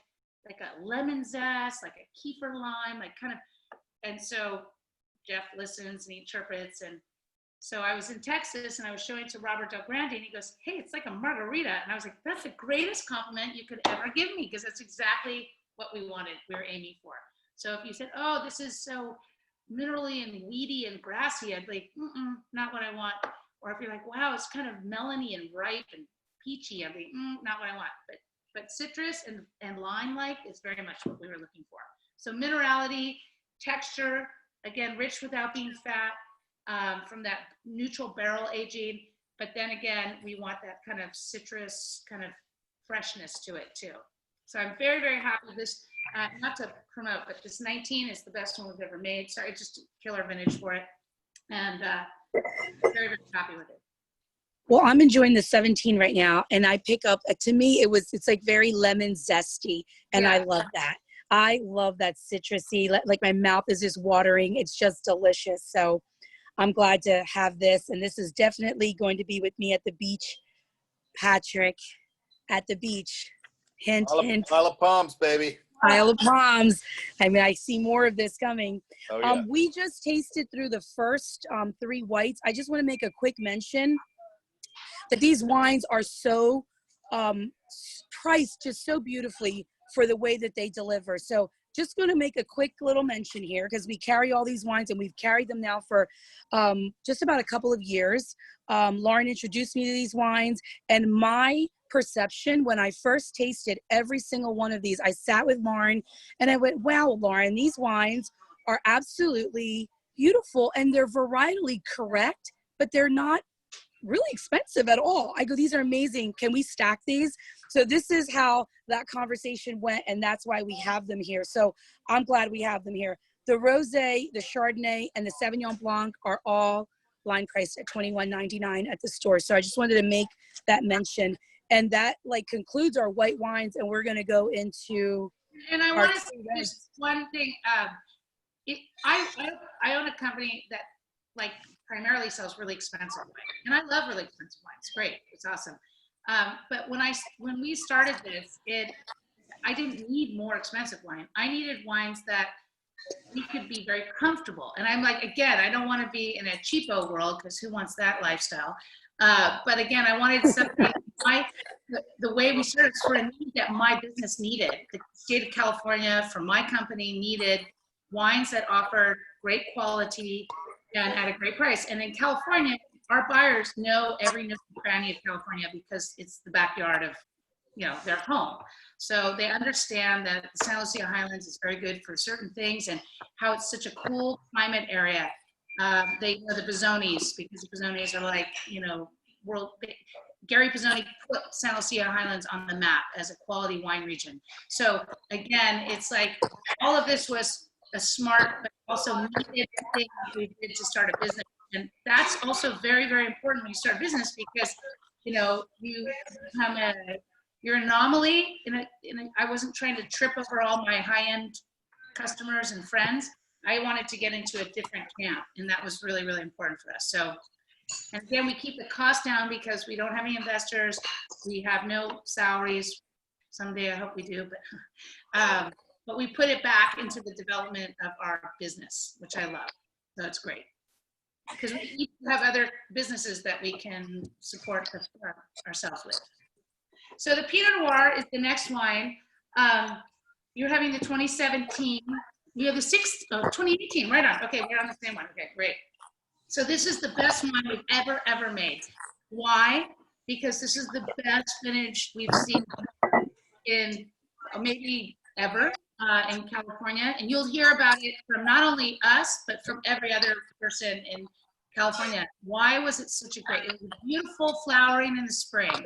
a lemon zest, like a kefir lime, like kind of. And so Jeff listens and he interprets, and So I was in Texas and I was showing it to Robert Del Grande and he goes, hey, it's like a margarita. And I was like, that's the greatest compliment you could ever give me because that's exactly what we wanted, we were aiming for. So if you said, oh, this is so minerally and weedy and grassy, I'd be like, not what I want. Or if you're like, wow, it's kind of melony and ripe and peachy, I'd be, not what I want. But citrus and lime-like is very much what we were looking for. So minerality, texture, again, rich without being fat, from that neutral barrel aging. But then again, we want that kind of citrus kind of freshness to it too. So I'm very, very happy with this. Not to promote, but this 19 is the best one we've ever made. Sorry, just a killer vintage for it. And very, very happy with it. Well, I'm enjoying the 17 right now, and I pick up, to me, it's like very lemon zesty, and I love that. I love that citrusy, like my mouth is just watering. It's just delicious. So I'm glad to have this, and this is definitely going to be with me at the beach, Patrick, at the beach. Hint, hint. Isle of Palms, baby. Isle of Palms. I mean, I see more of this coming. Oh, yeah. We just tasted through the first 3 whites. I just want to make a quick mention that these wines are so priced just so beautifully for the way that they deliver. So just going to make a quick little mention here because we carry all these wines and we've carried them now for just about a couple of years. Lauren introduced me to these wines, and my perception when I first tasted every single one of these, I sat with Lauren and I went, wow, Lauren, these wines are absolutely beautiful and they're varietally correct, but they're not really expensive at all. I go, these are amazing. Can we stack these? So this is how that conversation went, and that's why we have them here. So I'm glad we have them here. The Rosé, the Chardonnay, and the Sauvignon Blanc are all line priced at $21.99 at the store. So I just wanted to make that mention. And that like concludes our white wines, and we're going to go into. And I want to say just one thing. I own a company that like primarily sells really expensive wine, and I love really expensive wine. It's great. It's awesome. But when we started this, I didn't need more expensive wine. I needed wines that we could be very comfortable. And I'm like, again, I don't want to be in a cheapo world because who wants that lifestyle? But again, I wanted something. The way we started for a need that my business needed. The state of California, for my company, needed wines that offered great quality and at a great price. And in California, our buyers know every nook and cranny of California because it's the backyard of, their home. So they understand that the San Lucia Highlands is very good for certain things and how it's such a cool climate area. They know the Pizzonis because the Pizzonis are like, Gary Pizzoni put San Lucia Highlands on the map as a quality wine region. So again, it's like all of this was a smart, but also needed thing we did to start a business. And that's also very, very important when you start a business because, you become you're an anomaly. I wasn't trying to trip over all my high-end customers and friends. I wanted to get into a different camp, and that was really, really important for us. So, and again, we keep the cost down because we don't have any investors. We have no salaries. Someday I hope we do, but we put it back into the development of our business, which I love. So it's great because we have other businesses that we can support ourselves with. So the Pinot Noir is the next wine. You're having the 2017. You have the 2018, right on. Okay, we're on the same one. Okay, great. So this is the best wine we've ever made. Why? Because this is the best vintage we've seen in maybe ever in California. And you'll hear about it from not only us, but from every other person in California. Why was it such a great, it was beautiful flowering in the spring.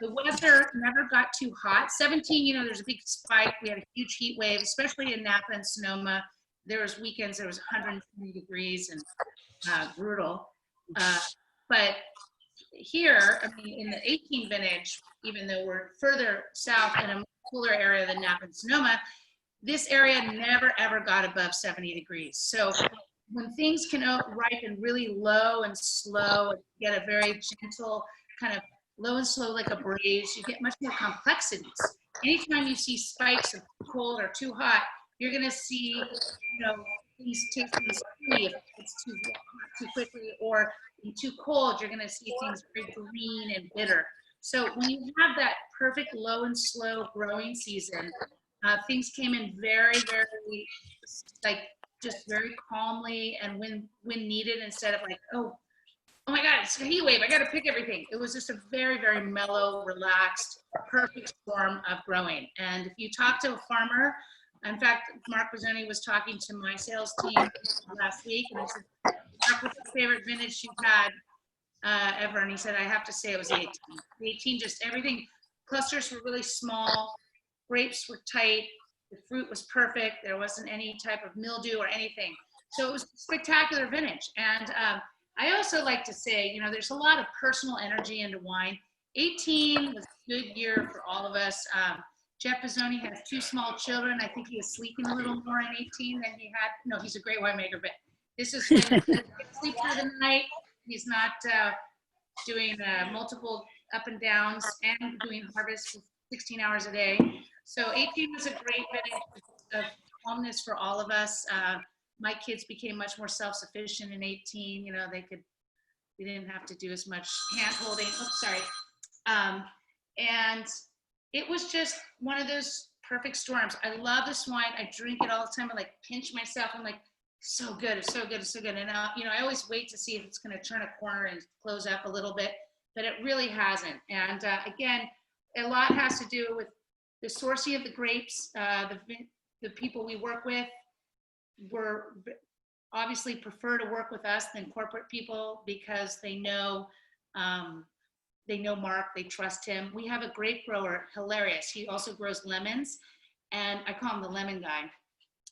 The weather never got too hot. 17, there's a big spike. We had a huge heat wave, especially in Napa and Sonoma. There was weekends, there was 120 degrees and brutal. But here, in the 18 vintage, even though we're further south in a cooler area than Napa and Sonoma, this area never ever got above 70 degrees. So when things can ripen really low and slow, and get a very gentle kind of low and slow like a braise, you get much more complexities. Anytime you see spikes of too cold or too hot, you're gonna see, things tasting sweet if it's too quickly, or and too cold, you're going to see things very green and bitter. So when you have that perfect low and slow growing season, things came in very, very, like, just very calmly and when needed, instead of like, oh my God, it's a heat wave, I got to pick everything. It was just a very, very mellow, relaxed, perfect storm of growing. And if you talk to a farmer, in fact, Mark Bozzoni was talking to my sales team last week, and I said, Mark, what's your favorite vintage you've had ever? And he said, I have to say it was the 18. The 18, just everything, clusters were really small, grapes were tight, the fruit was perfect, there wasn't any type of mildew or anything. So it was a spectacular vintage. And I also like to say, you know, there's a lot of personal energy into wine. 18 was a good year for all of us. Jeff Bozzoni has 2 small children. I think he was sleeping a little more in 18 than he had. No, he's a great winemaker, but this is when he can sleep through the night. He's not doing multiple up and downs and doing harvest for 16 hours a day. So 18 was a great vintage of calmness for all of us. My kids became much more self-sufficient in 18. You know, we didn't have to do as much hand holding. Oops, sorry. And it was just one of those perfect storms. I love this wine. I drink it all the time. I like pinch myself. I'm like, so good, it's so good, it's so good. And you know, I always wait to see if it's going to turn a corner and close up a little bit, but it really hasn't. And again, a lot has to do with the sourcing of the grapes. The people we work with were obviously prefer to work with us than corporate people because they know Mark, they trust him. We have a grape grower, hilarious. He also grows lemons, and I call him the lemon guy.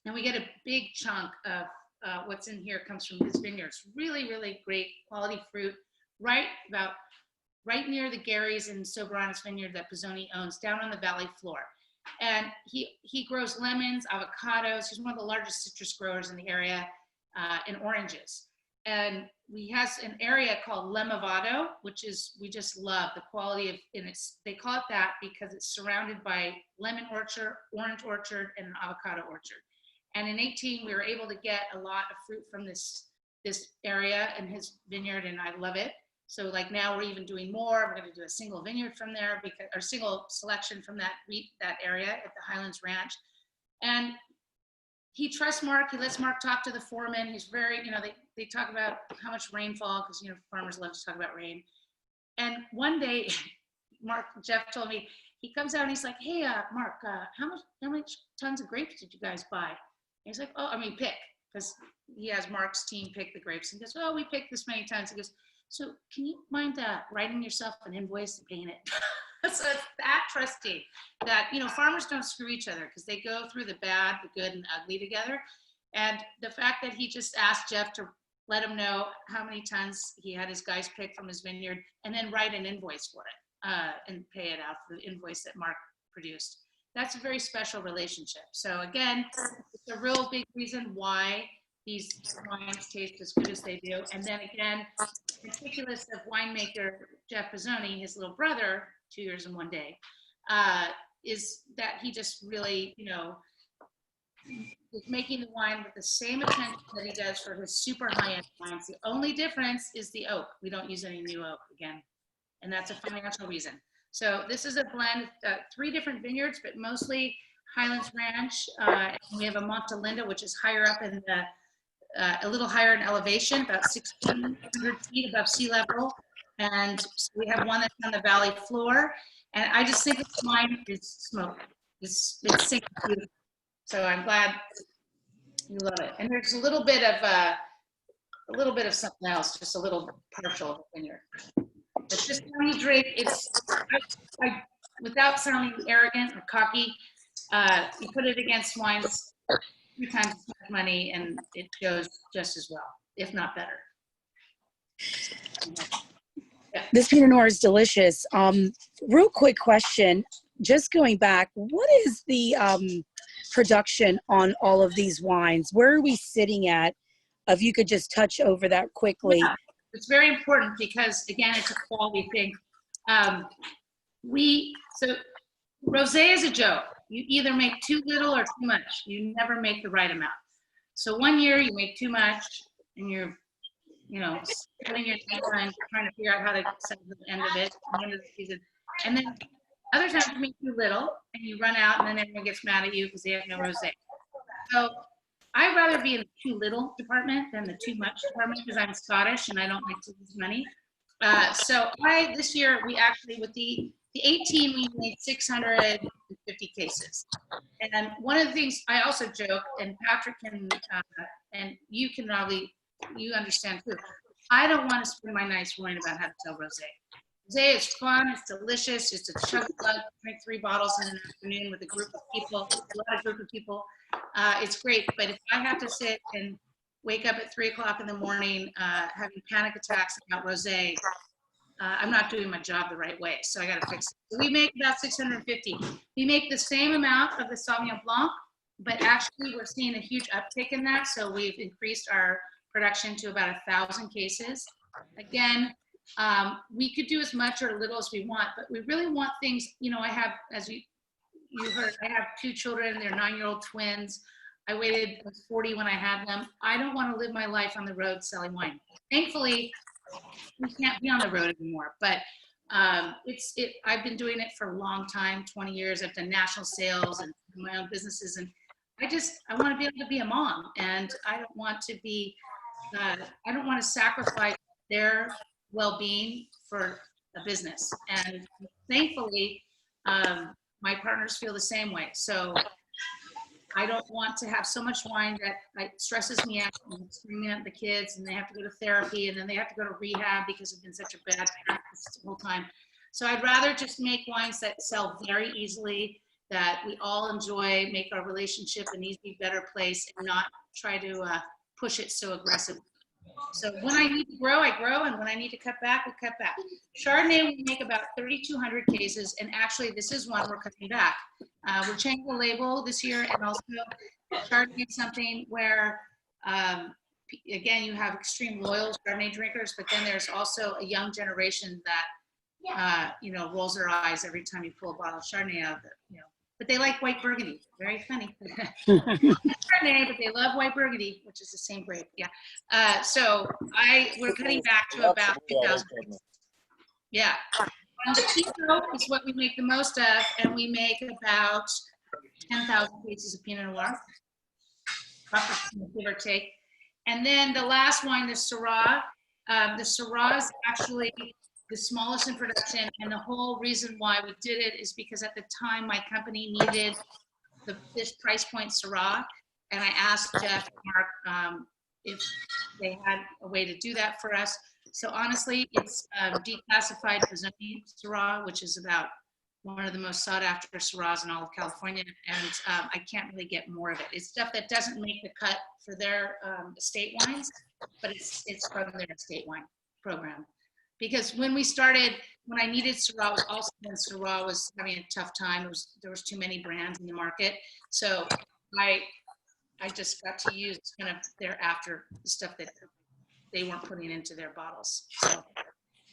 And we get a big chunk of what's in here comes from his vineyards. Really, really great quality fruit, right near the Gary's and Soberanis vineyard that Bozzoni owns, down on the valley floor. And he grows lemons, avocados. He's one of the largest citrus growers in the area, and oranges. And he has an area called Lemavado, which is, we just love the quality of, and they call it that because it's surrounded by lemon orchard, orange orchard, and an avocado orchard. And in 18, we were able to get a lot of fruit from this area in his vineyard, and I love it. So like now we're even doing more. We're going to do a single vineyard from there, or single selection from that area at the Highlands Ranch. And he trusts Mark. He lets Mark talk to the foreman. He's very, you know, they talk about how much rainfall, because, you know, farmers love to talk about rain. And one day, Jeff told me, he comes out and he's like, hey, Mark, how much tons of grapes did you guys buy? And he's like, pick, because he has Mark's team pick the grapes. And he goes, oh, we picked this many tons. He goes, so can you mind writing yourself an invoice and paying it? So it's that trusting that, you know, farmers don't screw each other because they go through the bad, the good, and ugly together. And the fact that he just asked Jeff to let him know how many tons he had his guys pick from his vineyard, and then write an invoice for it and pay it out for the invoice that Mark produced. That's a very special relationship. So again, it's a real big reason why these wines taste as good as they do. And then again, meticulous of winemaker Jeff Bozzoni, his little brother, 2 years and 1 day, is that he just really, you know, is making the wine with the same attention that he does for his super high-end wines. The only difference is the oak. We don't use any new oak again, and that's a financial reason. So this is a blend of 3 different vineyards, but mostly Highlands Ranch. And we have a Montalinda, which is higher up in the, a little higher in elevation, about 1,600 feet above sea level. And so we have one that's on the valley floor. And I just think this wine is smoke. It's beautiful. So I'm glad you love it. And there's a little bit of something else, just a little partial vineyard. But just when you drink, it's, without sounding arrogant or cocky, you put it against wines 3 times as much money, and it goes just as well, if not better. Yeah. This Pinot Noir is delicious. Real quick question, just going back, what is the production on all of these wines? Where are we sitting at? If you could just touch over that quickly. Yeah. It's very important because, again, it's a quality thing. So rosé is a joke. You either make too little or too much. You never make the right amount. So one year you make too much and you're putting your neighbor and trying to figure out how to sell the end of it, the end of the season. And then other times you make too little and you run out and then everyone gets mad at you because they have no rosé. So I'd rather be in the too little department than the too much department because I'm Scottish and I don't like to lose money. So this year we actually, with the 18, we made 650 cases. And one of the things I also joke, and Patrick can, and you can probably, you understand too, I don't want to spend my nights worrying about how to sell rosé. Rosé is fun, it's delicious, it's a chug of blood, drink 3 bottles in an afternoon with a group of people, a large group of people. It's great, but if I have to sit and wake up at 3 o'clock in the morning having panic attacks about rosé, I'm not doing my job the right way, so I got to fix it. So we make about 650. We make the same amount of the Sauvignon Blanc, but actually we're seeing a huge uptick in that, so we've increased our production to about 1,000 cases. Again, we could do as much or little as we want, but we really want things, I have, as you heard, I have 2 children, they're 9-year-old twins. I waited 40 when I had them. I don't want to live my life on the road selling wine. Thankfully, we can't be on the road anymore, but I've been doing it for a long time, 20 years. I've done national sales and my own businesses, and I want to be able to be a mom, and I don't want to sacrifice their well-being for a business. And thankfully, my partners feel the same way. So I don't want to have so much wine that stresses me out and screaming at the kids, and they have to go to therapy, and then they have to go to rehab because it's been such a bad practice the whole time. So I'd rather just make wines that sell very easily, that we all enjoy, make our relationship an easy, better place, and not try to push it so aggressively. So when I need to grow, I grow, and when I need to cut back, we cut back. Chardonnay, we make about 3,200 cases, and actually this is one we're cutting back. We're changing the label this year, and also Chardonnay is something where, again, you have extreme loyal Chardonnay drinkers, but then there's also a young generation that, rolls their eyes every time you pull a bottle of Chardonnay out of it, But they like white Burgundy. Very funny. Chardonnay, but they love white Burgundy, which is the same grape. Yeah. So we're cutting back to about 2,000. Yeah. And the Pinot is what we make the most of, and we make about 10,000 cases of Pinot Noir, give or take. And then the last wine, the Syrah. The Syrah is actually the smallest in production, and the whole reason why we did it is because at the time my company needed this price point Syrah, and I asked Jeff and Mark if they had a way to do that for us. So honestly, it's declassified Rizzoni Syrah, which is about one of the most sought after Syrahs in all of California, and I can't really get more of it. It's stuff that doesn't make the cut for their estate wines, but it's from their estate wine program. Because when we started, when I needed Syrah, was also when Syrah was having a tough time. There was too many brands in the market. So I just got to use kind of their after the stuff that they weren't putting into their bottles. So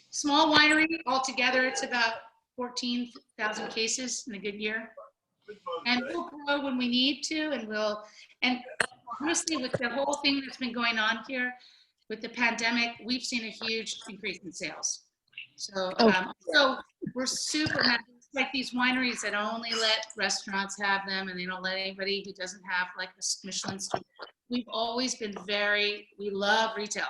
small winery altogether, it's about 14,000 cases in a good year. And we'll grow when we need to, and honestly, with the whole thing that's been going on here, with the pandemic, we've seen a huge increase in sales. So, so we're super happy. Like these wineries that only let restaurants have them, and they don't let anybody who doesn't have like a Michelin star. We've always been we love retail.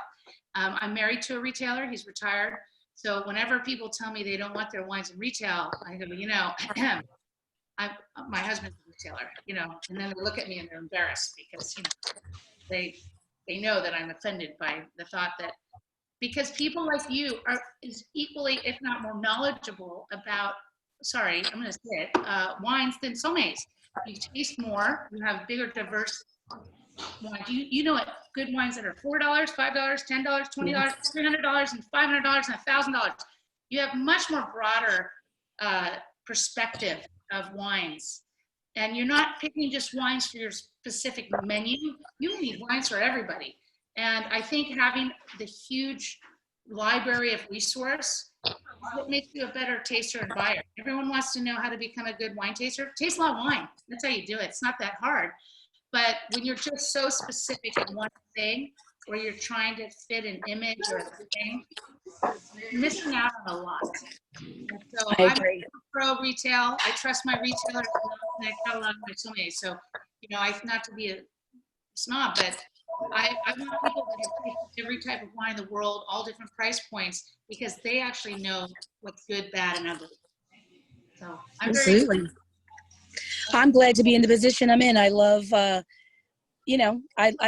I'm married to a retailer, he's retired. So whenever people tell me they don't want their wines in retail, I go, my husband's a retailer, and then they look at me and they're embarrassed because, they know that I'm offended by the thought that, because people like you are equally, if not more knowledgeable about, sorry, I'm going to say it, wines than sommeliers. You taste more, you have bigger, diverse wines. You know what good wines that are $4, $5, $10, $20, $300, and $500, and $1,000. You have much more broader perspective of wines. And you're not picking just wines for your specific menu. You need wines for everybody. And I think having the huge library of resource, it makes you a better taster and buyer. Everyone wants to know how to become a good wine taster. Taste a lot of wine. That's how you do it. It's not that hard. But when you're just so specific in one thing, or you're trying to fit an image or a thing, you're missing out on a lot. And so I I'm agree. pro retail. I trust my retailers, and I got a lot of my sommeliers. So, I not to be a snob, but I want people that have tasted every type of wine in the world, all different price points, because they actually know what's good, bad, and ugly. So I'm very Absolutely. I'm glad to be in the position I'm in. I love, I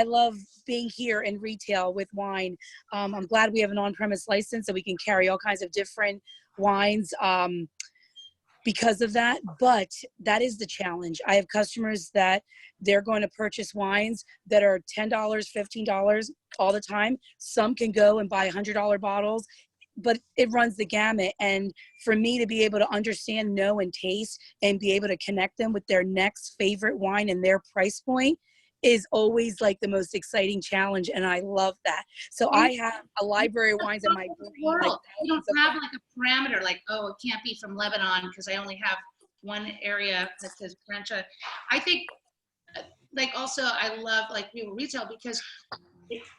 love being here in retail with wine. I'm glad we have an on-premise license so we can carry all kinds of different wines because of that. But that is the challenge. I have customers that they're going to purchase wines that are $10, $15 all the time. Some can go and buy $100 bottles, but it runs the gamut. And for me to be able to understand, know, and taste and be able to connect them with their next favorite wine and their price point is always like the most exciting challenge. And I love that. So I have a library of wines in my brain. world. You don't have like a parameter, like, oh, it can't be from Lebanon because I only have one area that says French. I think, like, also I love like retail because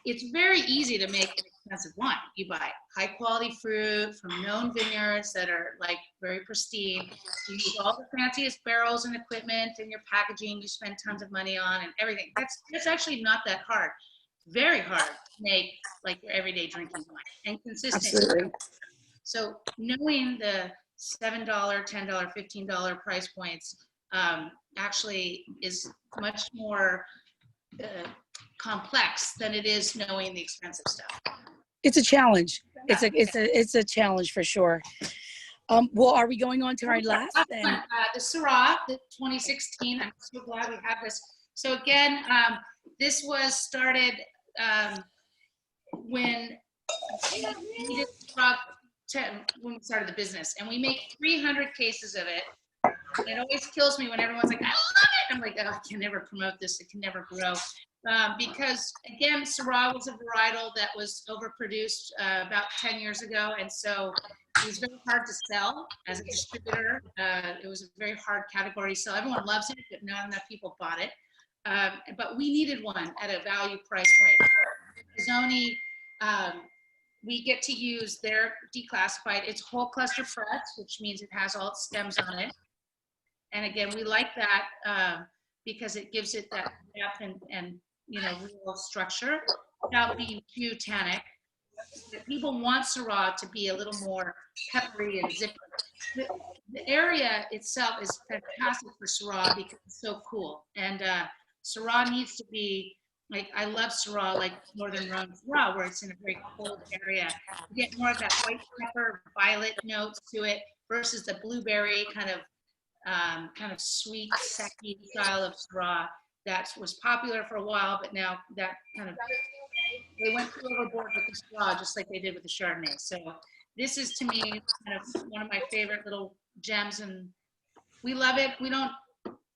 it's very easy to make an expensive wine. You buy high quality fruit from known vineyards that are like very pristine. You use all the fanciest barrels and equipment and your packaging you spend tons of money on and everything. That's actually not that hard. Very hard to make like your everyday drinking wine and consistent. Absolutely. So knowing the $7, $10, $15 price points actually is much more complex than it is knowing the expensive stuff. It's a challenge. It's a challenge for sure. Well, are we going on to our last then? The Syrah, the 2016. I'm so glad we have this. So again, this was started when we did Syrah when we started the business, and we make 300 cases of it. And it always kills me when everyone's like, "I love it." I'm like, "Oh, I can never promote this. It can never grow." Because again, Syrah was a varietal that was overproduced about 10 years ago, and so it was very hard to sell as a distributor. It was a very hard category to sell. Everyone loves it, but not enough people bought it. But we needed one at a value price point. Zoni, we get to use their declassified. It's whole cluster press, which means it has all its stems on it. And again, we like that because it gives it that depth and real structure without being too tannic. People want Syrah to be a little more peppery and zippy. The area itself is fantastic for Syrah because it's so cool. And Syrah needs to be, like, I love Syrah, like Northern Rhone Syrah, where it's in a very cold area. You get more of that white pepper, violet notes to it versus the blueberry kind of sweet, sacky style of Syrah that was popular for a while, but now that they went overboard with the Syrah, just like they did with the Chardonnay. So this is, to me, kind of one of my favorite little gems, and we love it. We don't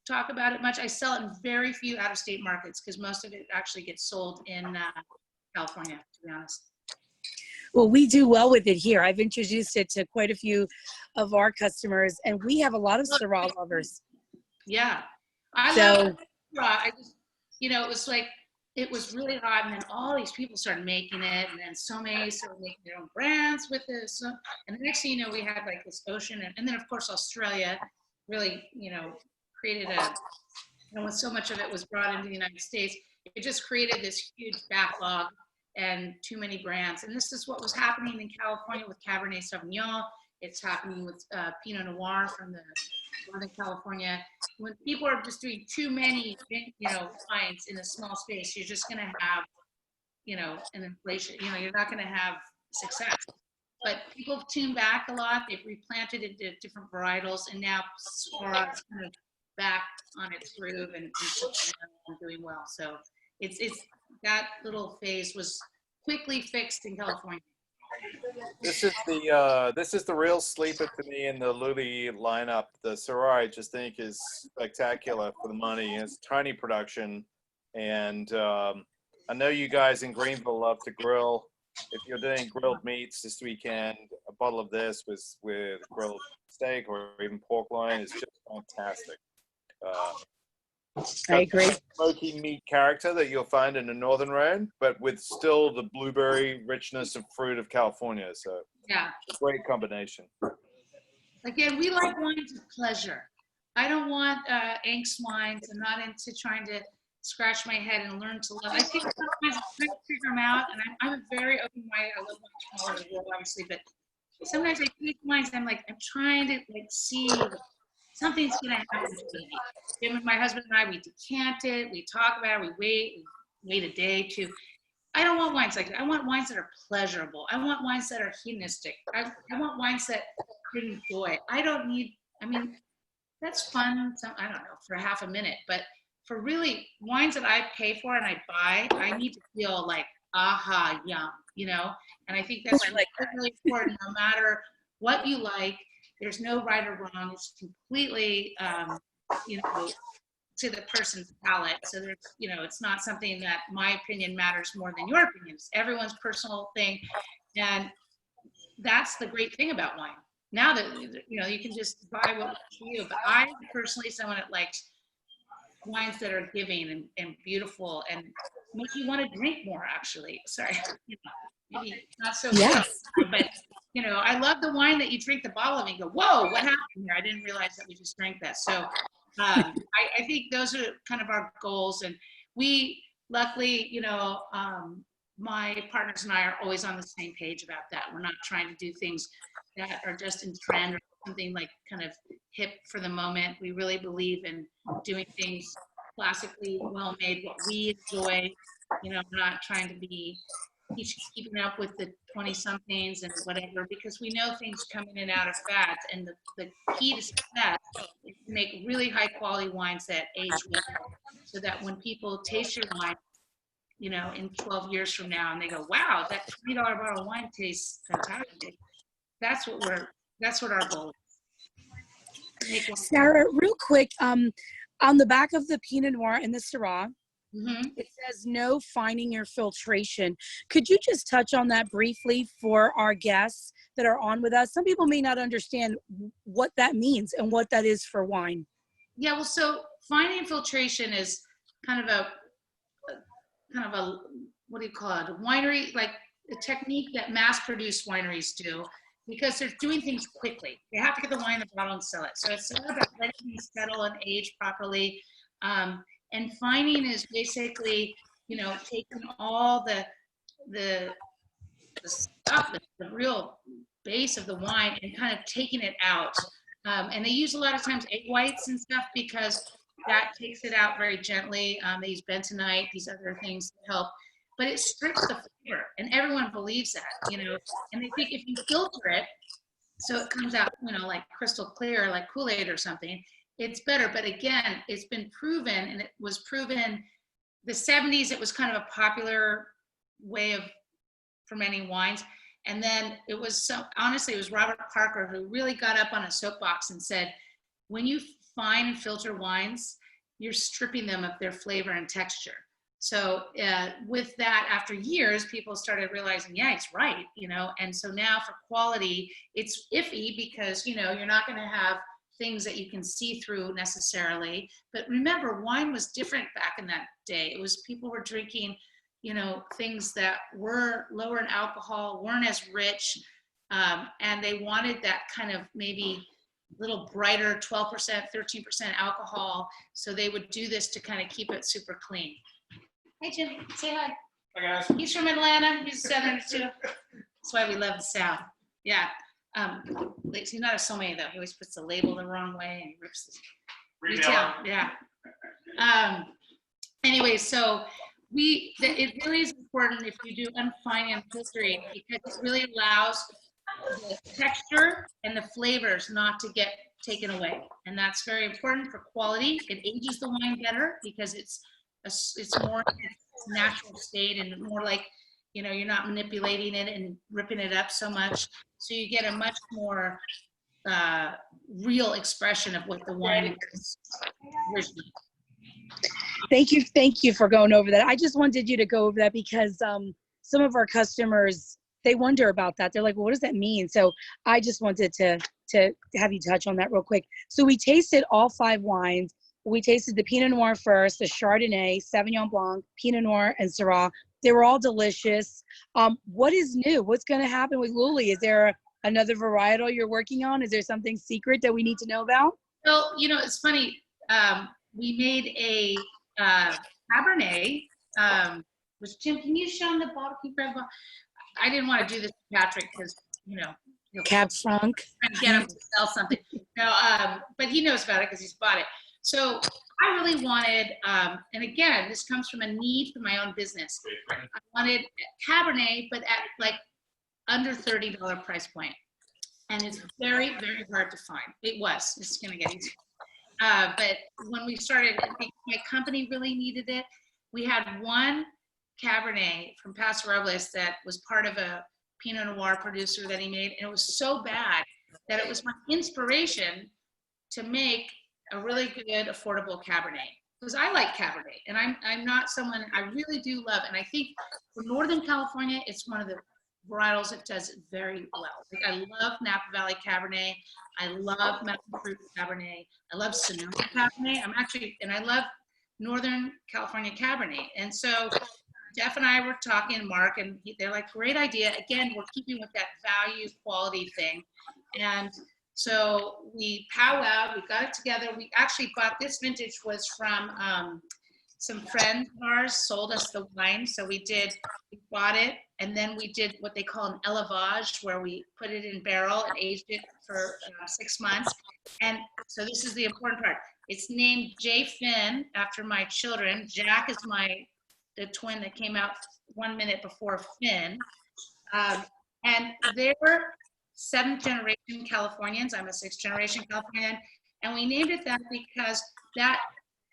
talk about it much. I sell it in very few out-of-state markets because most of it actually gets sold in California, to be honest. Well, we do well with it here. I've introduced it to quite a few of our customers, and we have a lot of Syrah lovers. Yeah, I love Syrah. I just, it was like, it was really hot, and then all these people started making it, and then so many started making their own brands with this. And the next thing you know, we had like this ocean, and then of course Australia really, created when so much of it was brought into the United States, it just created this huge backlog and too many brands. And this is what was happening in California with Cabernet Sauvignon. It's happening with Pinot Noir from the Northern California. When people are just doing too many, wines in a small space, you're just going to have, an inflation. You're not going to have success. But people have tuned back a lot. They've replanted into different varietals, and now Syrah is kind of back on its groove and doing well. So it's that little phase was quickly fixed in California. This is the real sleeper to me in the Luli lineup. The Syrah, I just think, is spectacular for the money. It's tiny production, and I know you guys in Greenville love to grill. If you're doing grilled meats this weekend, a bottle of this with grilled steak or even pork loin is just fantastic. I agree. Smoky meat character that you'll find in the northern red, but with still the blueberry richness of fruit of California. So Yeah. great combination. Again, we like wines of pleasure. I don't want angst wines. I'm not into trying to scratch my head and learn to love. I think sometimes I'm trying to figure them out, and I'm a very open-minded. I love wines from all over the world, obviously, but sometimes I taste wines, I'm trying to see something's gonna happen to me. Jim and my husband and I, we decant it, we talk about it, we wait a day to. I don't want wines like that. I want wines that are pleasurable. I want wines that are hedonistic. I want wines that bring joy. I don't need, I mean, that's fun, I don't know, for half a minute, but for really wines that I pay for and I buy, I need to feel like, aha, yum, you know? And I think that's really important, no matter what you like, there's no right or wrong. It's completely, you know, to the person's palate. So there's, you know, it's not something that my opinion matters more than your opinion. It's everyone's personal thing. And that's the great thing about wine. Now that, you know, you can just buy what works for you. But I personally, someone that likes wines that are giving and beautiful and make you want to drink more, actually. Sorry, you know, maybe not so Yes. good, but you know, I love the wine that you drink the bottle of and you go, whoa, what happened here? I didn't realize that we just drank that. So I think those are kind of our goals. And we, luckily, you know, my partners and I are always on the same page about that. We're not trying to do things that are just in trend or something like kind of hip for the moment. We really believe in doing things classically well made, what we enjoy. You know, not trying to be keeping up with the 20-somethings and whatever, because we know things come in and out of fads. And the key to success is to make really high quality wines that age well, so that when people taste your wine, you know, in 12 years from now, and they go, wow, that $20 bottle of wine tastes fantastic. That's what our goal is. Sara, real quick, on the back of the Pinot Noir and the Syrah, it says no fining or filtration. Could you just touch on that briefly for our guests that are on with us? Some people may not understand what that means and what that is for wine. Yeah, well, so fining and filtration is kind of a what do you call it? A winery, like a technique that mass-produced wineries do, because they're doing things quickly. They have to get the wine in the bottle and sell it. So it's all about letting things settle and age properly. And fining is basically, you know, taking all the stuff, the real base of the wine, and kind of taking it out. And they use a lot of times egg whites and stuff because that takes it out very gently. They use bentonite, these other things to help, but it strips the flavor, and everyone believes that, you know. And they think if you filter it, so it comes out, you know, like crystal clear, like Kool-Aid or something, it's better. But again, it's been proven, and it was proven the 70s, it was kind of a popular way of fermenting wines. And then it was honestly, it was Robert Parker who really got up on a soapbox and said, when you fine and filter wines, you're stripping them of their flavor and texture. So with that, after years, people started realizing, yeah, it's right, you know. And so now for quality, it's iffy because, you know, you're not going to have things that you can see through necessarily. But remember, wine was different back in that day. It was, people were drinking, you know, things that were lower in alcohol, weren't as rich, and they wanted that kind of maybe little brighter 12%, 13% alcohol. So they would do this to kind of keep it super clean. Hey, Jim, say hi. Hi, guys. He's from Atlanta. He's Southern too. That's why we love the South. Yeah. He's not a sommelier though. He always puts the label the wrong way and he rips the retail. Yeah. Anyway, so it really is important if you do unfining and filtering, because it really allows the texture and the flavors not to get taken away. And that's very important for quality. It ages the wine better because it's more in its natural state and more like, you know, you're not manipulating it and ripping it up so much. So you get a much more real expression of what the wine is originally. Thank you for going over that. I just wanted you to go over that because some of our customers, they wonder about that. They're like, well, what does that mean? So I just wanted to have you touch on that real quick. So we tasted all 5 wines. we tasted the Pinot Noir first, the Chardonnay, Sauvignon Blanc, Pinot Noir, and Syrah. They were all delicious. What is new? What's going to happen with Luli? Is there another varietal you're working on? Is there something secret that we need to know about? Well, it's funny. We made a Cabernet. Was Jim? Can you show him the bottle? Can you grab the bottle? I didn't want to do this to Patrick because Cab Franc. trying to get him to sell something. No, but he knows about it because he's bought it. So I really wanted, and again, this comes from a need for my own business. I wanted Cabernet, but at like under $30 price point. And it's very, very hard to find. It's going to get easier. But when we started, I think my company really needed it. We had one Cabernet from Paso Robles that was part of a Pinot Noir producer that he made. And it was so bad that it was my inspiration to make a really good, affordable Cabernet. Because I like Cabernet, and I'm not someone, I really do love, and I think for Northern California, it's one of the varietals that does it very well. Like I love Napa Valley Cabernet. I love Mountain Fruit Cabernet. I love Sonoma Cabernet. And I love Northern California Cabernet. And so Jeff and I were talking, Mark, and they're like, great idea. Again, we're keeping with that value quality thing. And so we powwowed, we got it together. We actually bought this vintage was from some friends of ours sold us the wine. So we bought it, and then we did what they call an élevage, where we put it in barrel and aged it for 6 months. And so this is the important part. It's named J. Finn after my children. Jack is the twin that came out 1 minute before Finn. And they're 7th generation Californians. I'm a 6th generation Californian. And we named it that because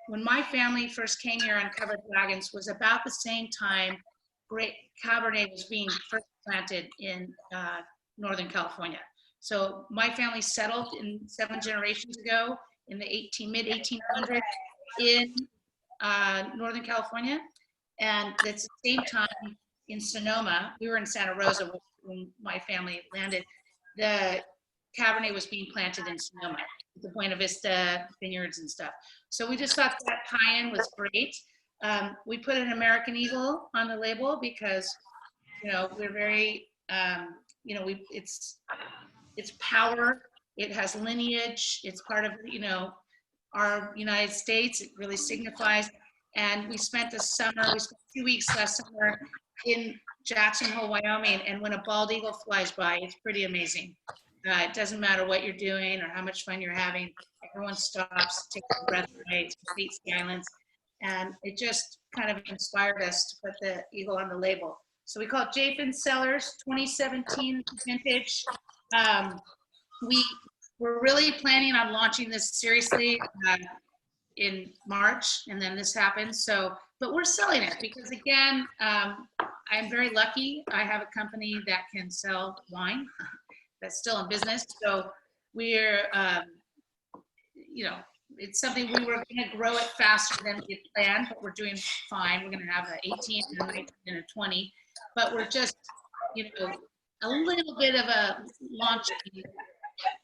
when my family first came here on covered wagons was about the same time great Cabernet was being first planted in Northern California. So my family settled 7 generations ago in the mid 1800s in Northern California. And it's the same time in Sonoma. We were in Santa Rosa when my family landed. The Cabernet was being planted in Sonoma, the Buena Vista vineyards and stuff. So we just thought that tie-in was great. We put an American Eagle on the label because, we're very, it's power. It has lineage. It's part of, our United States. It really signifies. And we spent 2 weeks last summer in Jackson Hole, Wyoming, and when a bald eagle flies by, it's pretty amazing. It doesn't matter what you're doing or how much fun you're having. Everyone stops, takes a breath away, completes the islands. And it just kind of inspired us to put the eagle on the label. So we call it J. Finn Cellars 2017 vintage. We were really planning on launching this seriously in March, and then this happened. But we're selling it because, again, I'm very lucky. I have a company that can sell wine that's still in business. So we're, it's something we were going to grow it faster than we had planned, but we're doing fine. We're going to have an 18, a 19, and a 20. But we're just, a little bit of a launch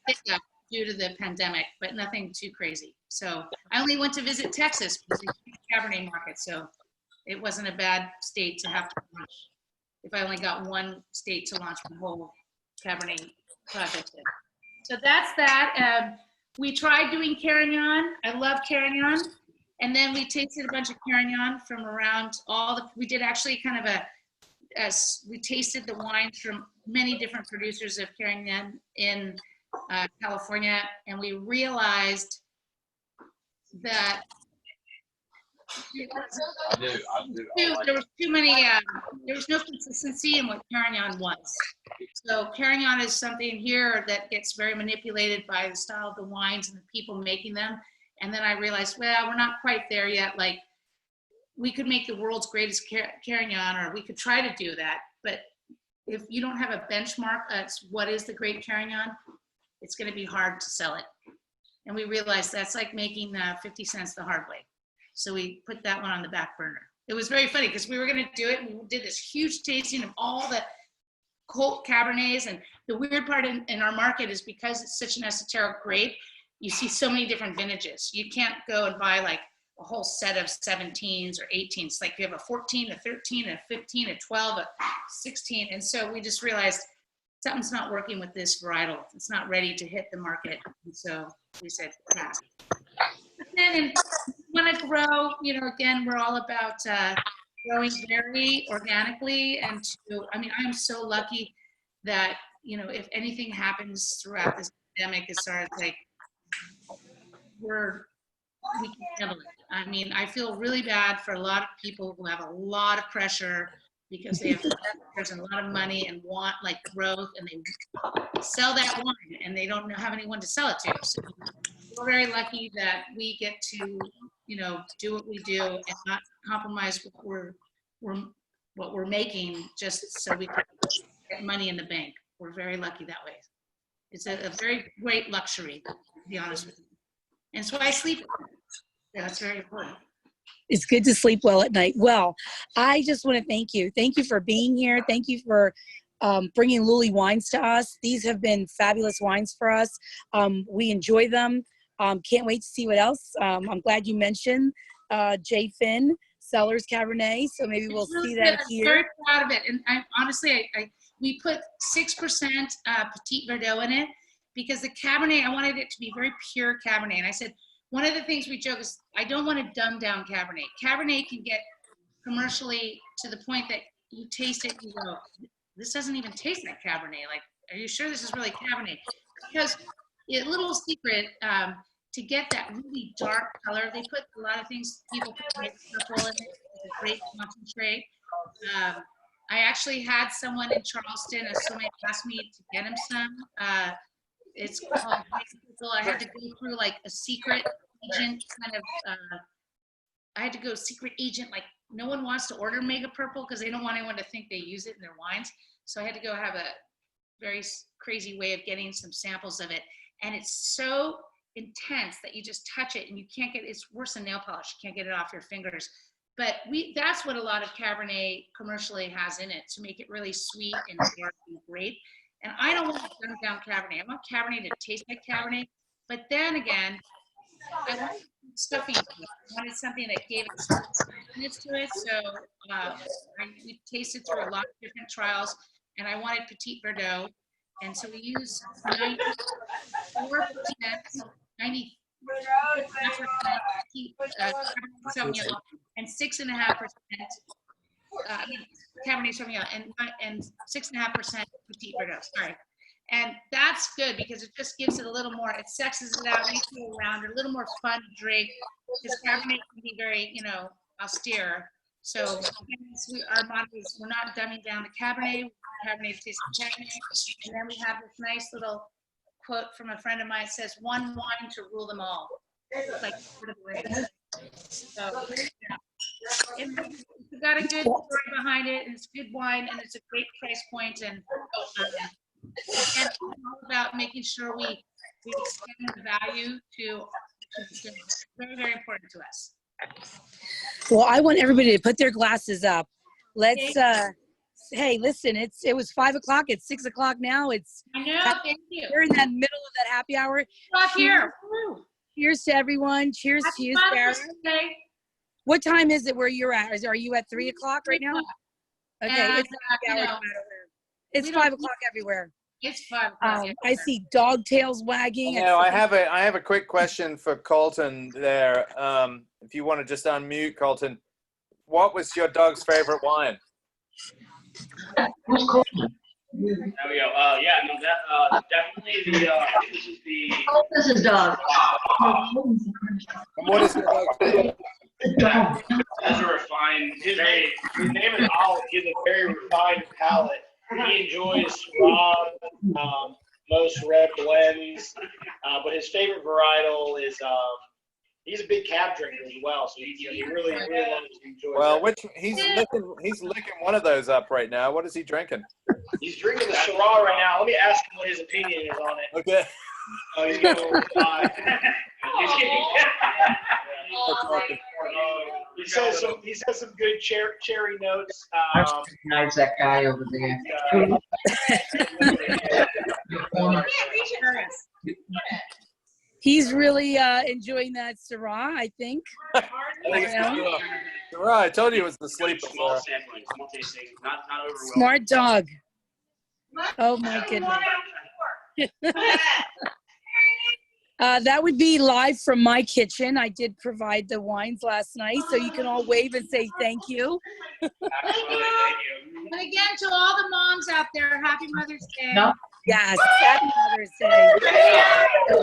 hiccup due to the pandemic, but nothing too crazy. So I only went to visit Texas for the Cabernet market, so it wasn't a bad state to have to launch. If I only got one state to launch my whole Cabernet project in. So that's that. We tried doing Carignan. I love Carignan. And then we tasted a bunch of Carignan from around we did actually kind of we tasted the wines from many different producers of Carignan in California, and we realized that there was too many, there was no consistency in what Carignan was. So Carignan is something here that gets very manipulated by the style of the wines and the people making them. And then I realized, well, we're not quite there yet. Like, we could make the world's greatest Carignan, or we could try to do that. But if you don't have a benchmark as what is the great Carignan, it's going to be hard to sell it. And we realized that's like making 50 cents the hard way. So we put that one on the back burner. It was very funny because we were going to do it. And we did this huge tasting of all the Colt Cabernets. And the weird part in our market is because it's such an esoteric grape, you see so many different vintages. You can't go and buy like a whole set of 17s or 18s. Like you have a 14, a 13, a 15, a 12, a 16. And so we just realized something's not working with this varietal. It's not ready to hit the market. And so we said, pass. And want to grow, again, we're all about growing very organically. And I'm so lucky that, if anything happens throughout this pandemic, as far as like, we can handle it. I feel really bad for a lot of people who have a lot of pressure because they have investors and a lot of money and want like growth, and they sell that wine and they don't have anyone to sell it to. So we're very lucky that we get to, do what we do and not compromise what we're making just so we can get money in the bank. We're very lucky that way. It's a very great luxury, to be honest with you. And so I sleep. Yeah, that's very important. It's good to sleep well at night. Well, I just want to thank you. Thank you for being here. Thank you for bringing Luli wines to us. These have been fabulous wines for us. We enjoy them. Can't wait to see what else. I'm glad you mentioned J. Finn Cellars Cabernet. So maybe we'll see that here. I'm very proud of it. And honestly, we put 6% Petit Verdot in it because the Cabernet, I wanted it to be very pure Cabernet. And I said, one of the things we joke is I don't want to dumb down Cabernet. Cabernet can get commercially to the point that you taste it and you go, this doesn't even taste like Cabernet. Like, are you sure this is really Cabernet? Because a little secret, to get that really dark color, they put a lot of things, people put grape purple in it, it's a great concentrate. I actually had someone in Charleston, a sommelier asked me to get him some. It's called purple. I had to go through like a secret agent kind of, I had to go secret agent, like no one wants to order Mega Purple because they don't want anyone to think they use it in their wines. So I had to go have a very crazy way of getting some samples of it. And it's so intense that you just touch it and you can't get, it's worse than nail polish. You can't get it off your fingers. But that's what a lot of Cabernet commercially has in it, to make it really sweet and dark and great. And I don't want to dumb down Cabernet. I want Cabernet to taste like Cabernet. But then again, I wanted stuffing to it. I wanted something that gave it some sweetness to it. So we tasted through a lot of different trials, and I wanted Petit Verdot. And so we used 94%, 90% Sauvignon and 6.5% Cabernet Sauvignon and 6.5% Petit Verdot. Sorry, and that's good because it just gives it a little more. It sexes it out, makes it rounder, a little more fun to drink. Because Cabernet can be very, austere. So our motto is we're not dumbing down the Cabernet. Cabernet tastes like Cabernet, and then we have this nice little quote from a friend of mine. It says, "One wine to rule them all." It's like so. Yeah. It's got a good story behind it, and it's good wine, and it's a great price point, and it's all about making sure we extend the value to consumers. Very, very important to us. Well, I want everybody to put their glasses up. Let's hey, listen, it was 5 o'clock. It's 6 o'clock now. I know, thank you. We're in that middle of that happy hour. Up here. Cheers to everyone. Cheers to you, Sarah. What time is it where you're at? Are you at 3 o'clock right now? Okay, and, it's happy hour. It's 5 o'clock everywhere. It's 5 o'clock. I see dog tails wagging. I have a quick question for Colton there. If you want to just unmute, Colton, what was your dog's favorite wine? There we go. Yeah, no, that definitely this is the. This is dog. And what is your dog's favorite? That's a refined. His name is Olive. He has a very refined palate. He enjoys raw, most red blends, but his favorite varietal is. He's a big cab drinker as well, so he really loves to enjoy. Well, he's licking one of those up right now. What is he drinking? He's drinking the Sara right now. Let me ask him what his opinion is on it. Okay. Oh, he's going to He says some good cherry notes. I recognize that guy over there. He's really enjoying that Syrah, I think. I think it's Sara. I told you it was the sleeper. Small Sara. sampling, small tasting, not overwhelming. Smart dog. Oh my goodness. That would be live from my kitchen. I did provide the wines last night, so you can all wave and say thank you. Absolutely, thank you. And again, to all the moms out there, happy Mother's Day. No. Yes, happy Mother's Day.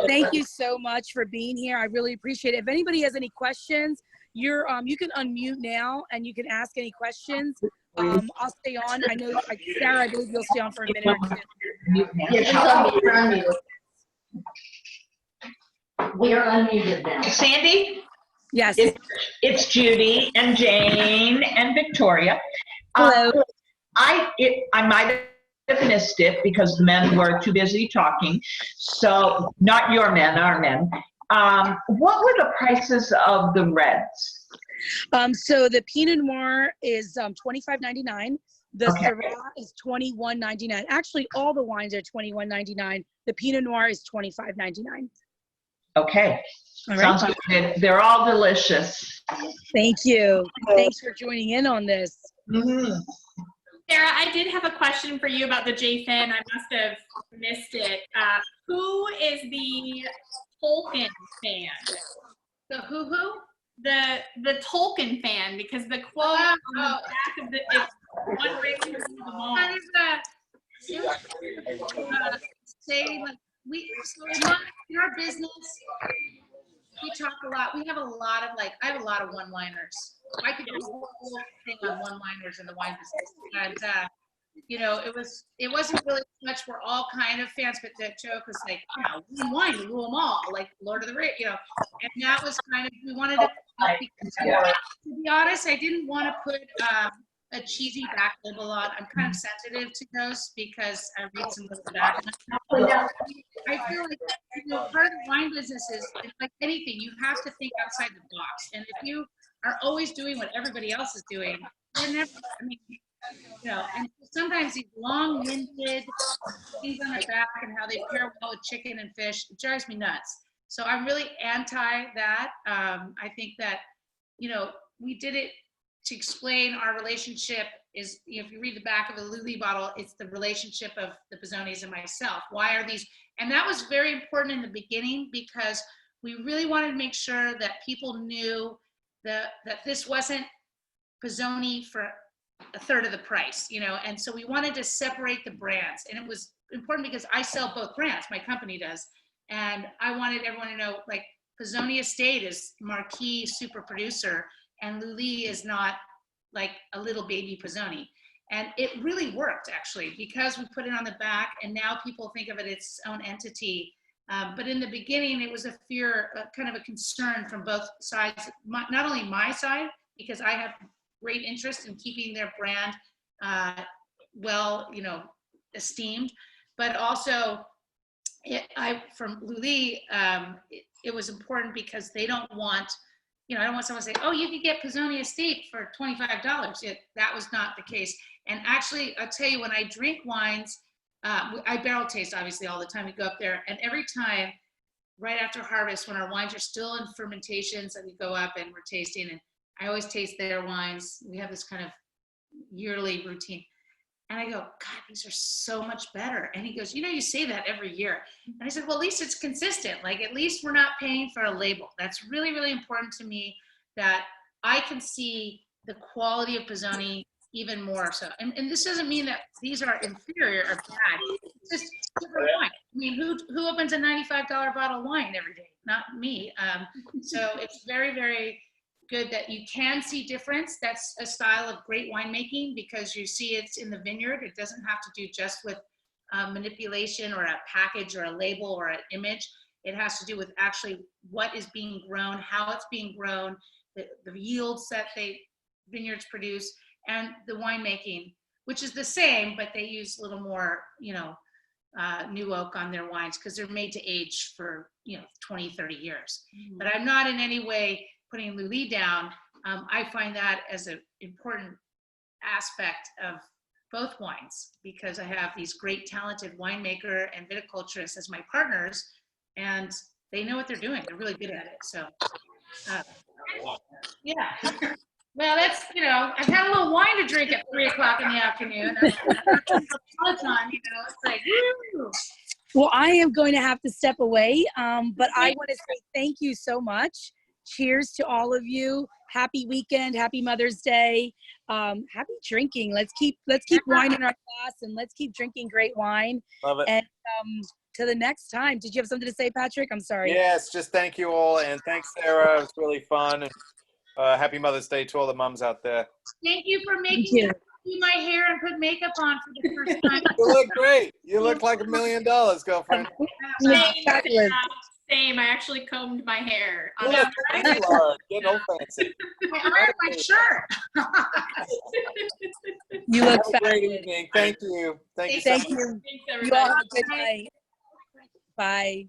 Thank you so much for being here. I really appreciate it. If anybody has any questions, you can unmute now and you can ask any questions. I'll stay on. I know, Sarah, I believe you'll stay on for a minute or two. Yeah, she's unmuted. We are unmuted now. Sandy, Yes. it's Judy and Jane and Victoria. Hello. I might have missed it because the men were too busy talking. So not your men, our men. What were the prices of the reds? So the Pinot Noir is $25.99. The Okay. Syrah is $21.99. Actually, all the wines are $21.99. The Pinot Noir is $25.99. Okay. All right. Sounds good. They're all delicious. Thank you. Thanks for joining in on this. Mm-hmm. Sarah, I did have a question for you about the J-Fin. I must have missed it. Who is the Tolkien fan? The who? The Tolkien fan, because the quote on the back of the one rings rule them all. Kind of say like so in our business, we talk a lot. We have a lot of I have a lot of one-liners. I could do a whole thing on one-liners in the wine business, and it wasn't really much. We're all kind of fans, but the joke was like, one wine to rule them all, like Lord of the Rings, and that was kind of we wanted to. Because, to be honest, I didn't want to put a cheesy back label on. I'm kind of sensitive to those because I read some of the back. I feel like part of the wine business is like anything. You have to think outside the box, and if you are always doing what everybody else is doing, you're never. And sometimes these long winded things on the back and how they pair well with chicken and fish, it drives me nuts. So I'm really anti that. I think that, we did it to explain our relationship is, if you read the back of the Luli bottle, it's the relationship of the Pizzonis and myself. Why are these? And that was very important in the beginning because we really wanted to make sure that people knew that this wasn't Pizzoni for a third of the price, and so we wanted to separate the brands. And it was important because I sell both brands, my company does. And I wanted everyone to know, like, Pizzoni Estate is marquee super producer, and Luli is not like a little baby Pizzoni. And it really worked, actually, because we put it on the back, and now people think of it as its own entity. But in the beginning, it was a fear, kind of a concern from both sides, not only my side, because I have great interest in keeping their brand esteemed, but also from Luli, it was important because they don't want, I don't want someone to say, oh, you could get Pizzoni Estate for $25. That was not the case. And actually, I'll tell you, when I drink wines, I barrel taste obviously all the time. We go up there, and every time right after harvest, when our wines are still in fermentations, and we go up and we're tasting, and I always taste their wines. We have this kind of yearly routine. And I go, God, these are so much better. And he goes, you say that every year. And I said, well, at least it's consistent. Like, at least we're not paying for a label. That's really, really important to me, that I can see the quality of Pizzoni even more so. And this doesn't mean that these are inferior or bad. It's just different wine. I mean, who opens a $95 bottle of wine every day? Not me. So it's very, very good that you can see difference. That's a style of great winemaking, because you see it's in the vineyard. It doesn't have to do just with manipulation or a package or a label or an image. It has to do with actually what is being grown, how it's being grown, the yields that vineyards produce, and the winemaking, which is the same, but they use a little more, new oak on their wines because they're made to age for 20, 30 years. Mm-hmm. But I'm not in any way putting Luli down. I find that as an important aspect of both wines, because I have these great talented winemaker and viticulturists as my partners, and they know what they're doing. They're really good at it. So, yeah. Well, that's, I've had a little wine to drink at 3 o'clock in the afternoon. That's all the time, it's like, woo. Well, I am going to have to step away, but I want to say thank you so much. Cheers to all of you. Happy weekend. Happy Mother's Day. Happy drinking. Let's keep wine in our glass, and let's keep drinking great wine. Love it. And to the next time. Did you have something to say, Patrick? I'm sorry. Yes, just thank you all, and thanks, Sarah. It was really fun. And happy Mother's Day to all the mums out there. Thank you for making me do my hair and put makeup on for the first time. You look great. You look like $1 million, girlfriend. Same. I actually combed my hair. You look great, Laura. Getting old fancy. I ironed my shirt. You look Have a great fabulous. evening. Thank you. Thank you so Thank much. you. Thanks, You all everybody. have a good night. Bye.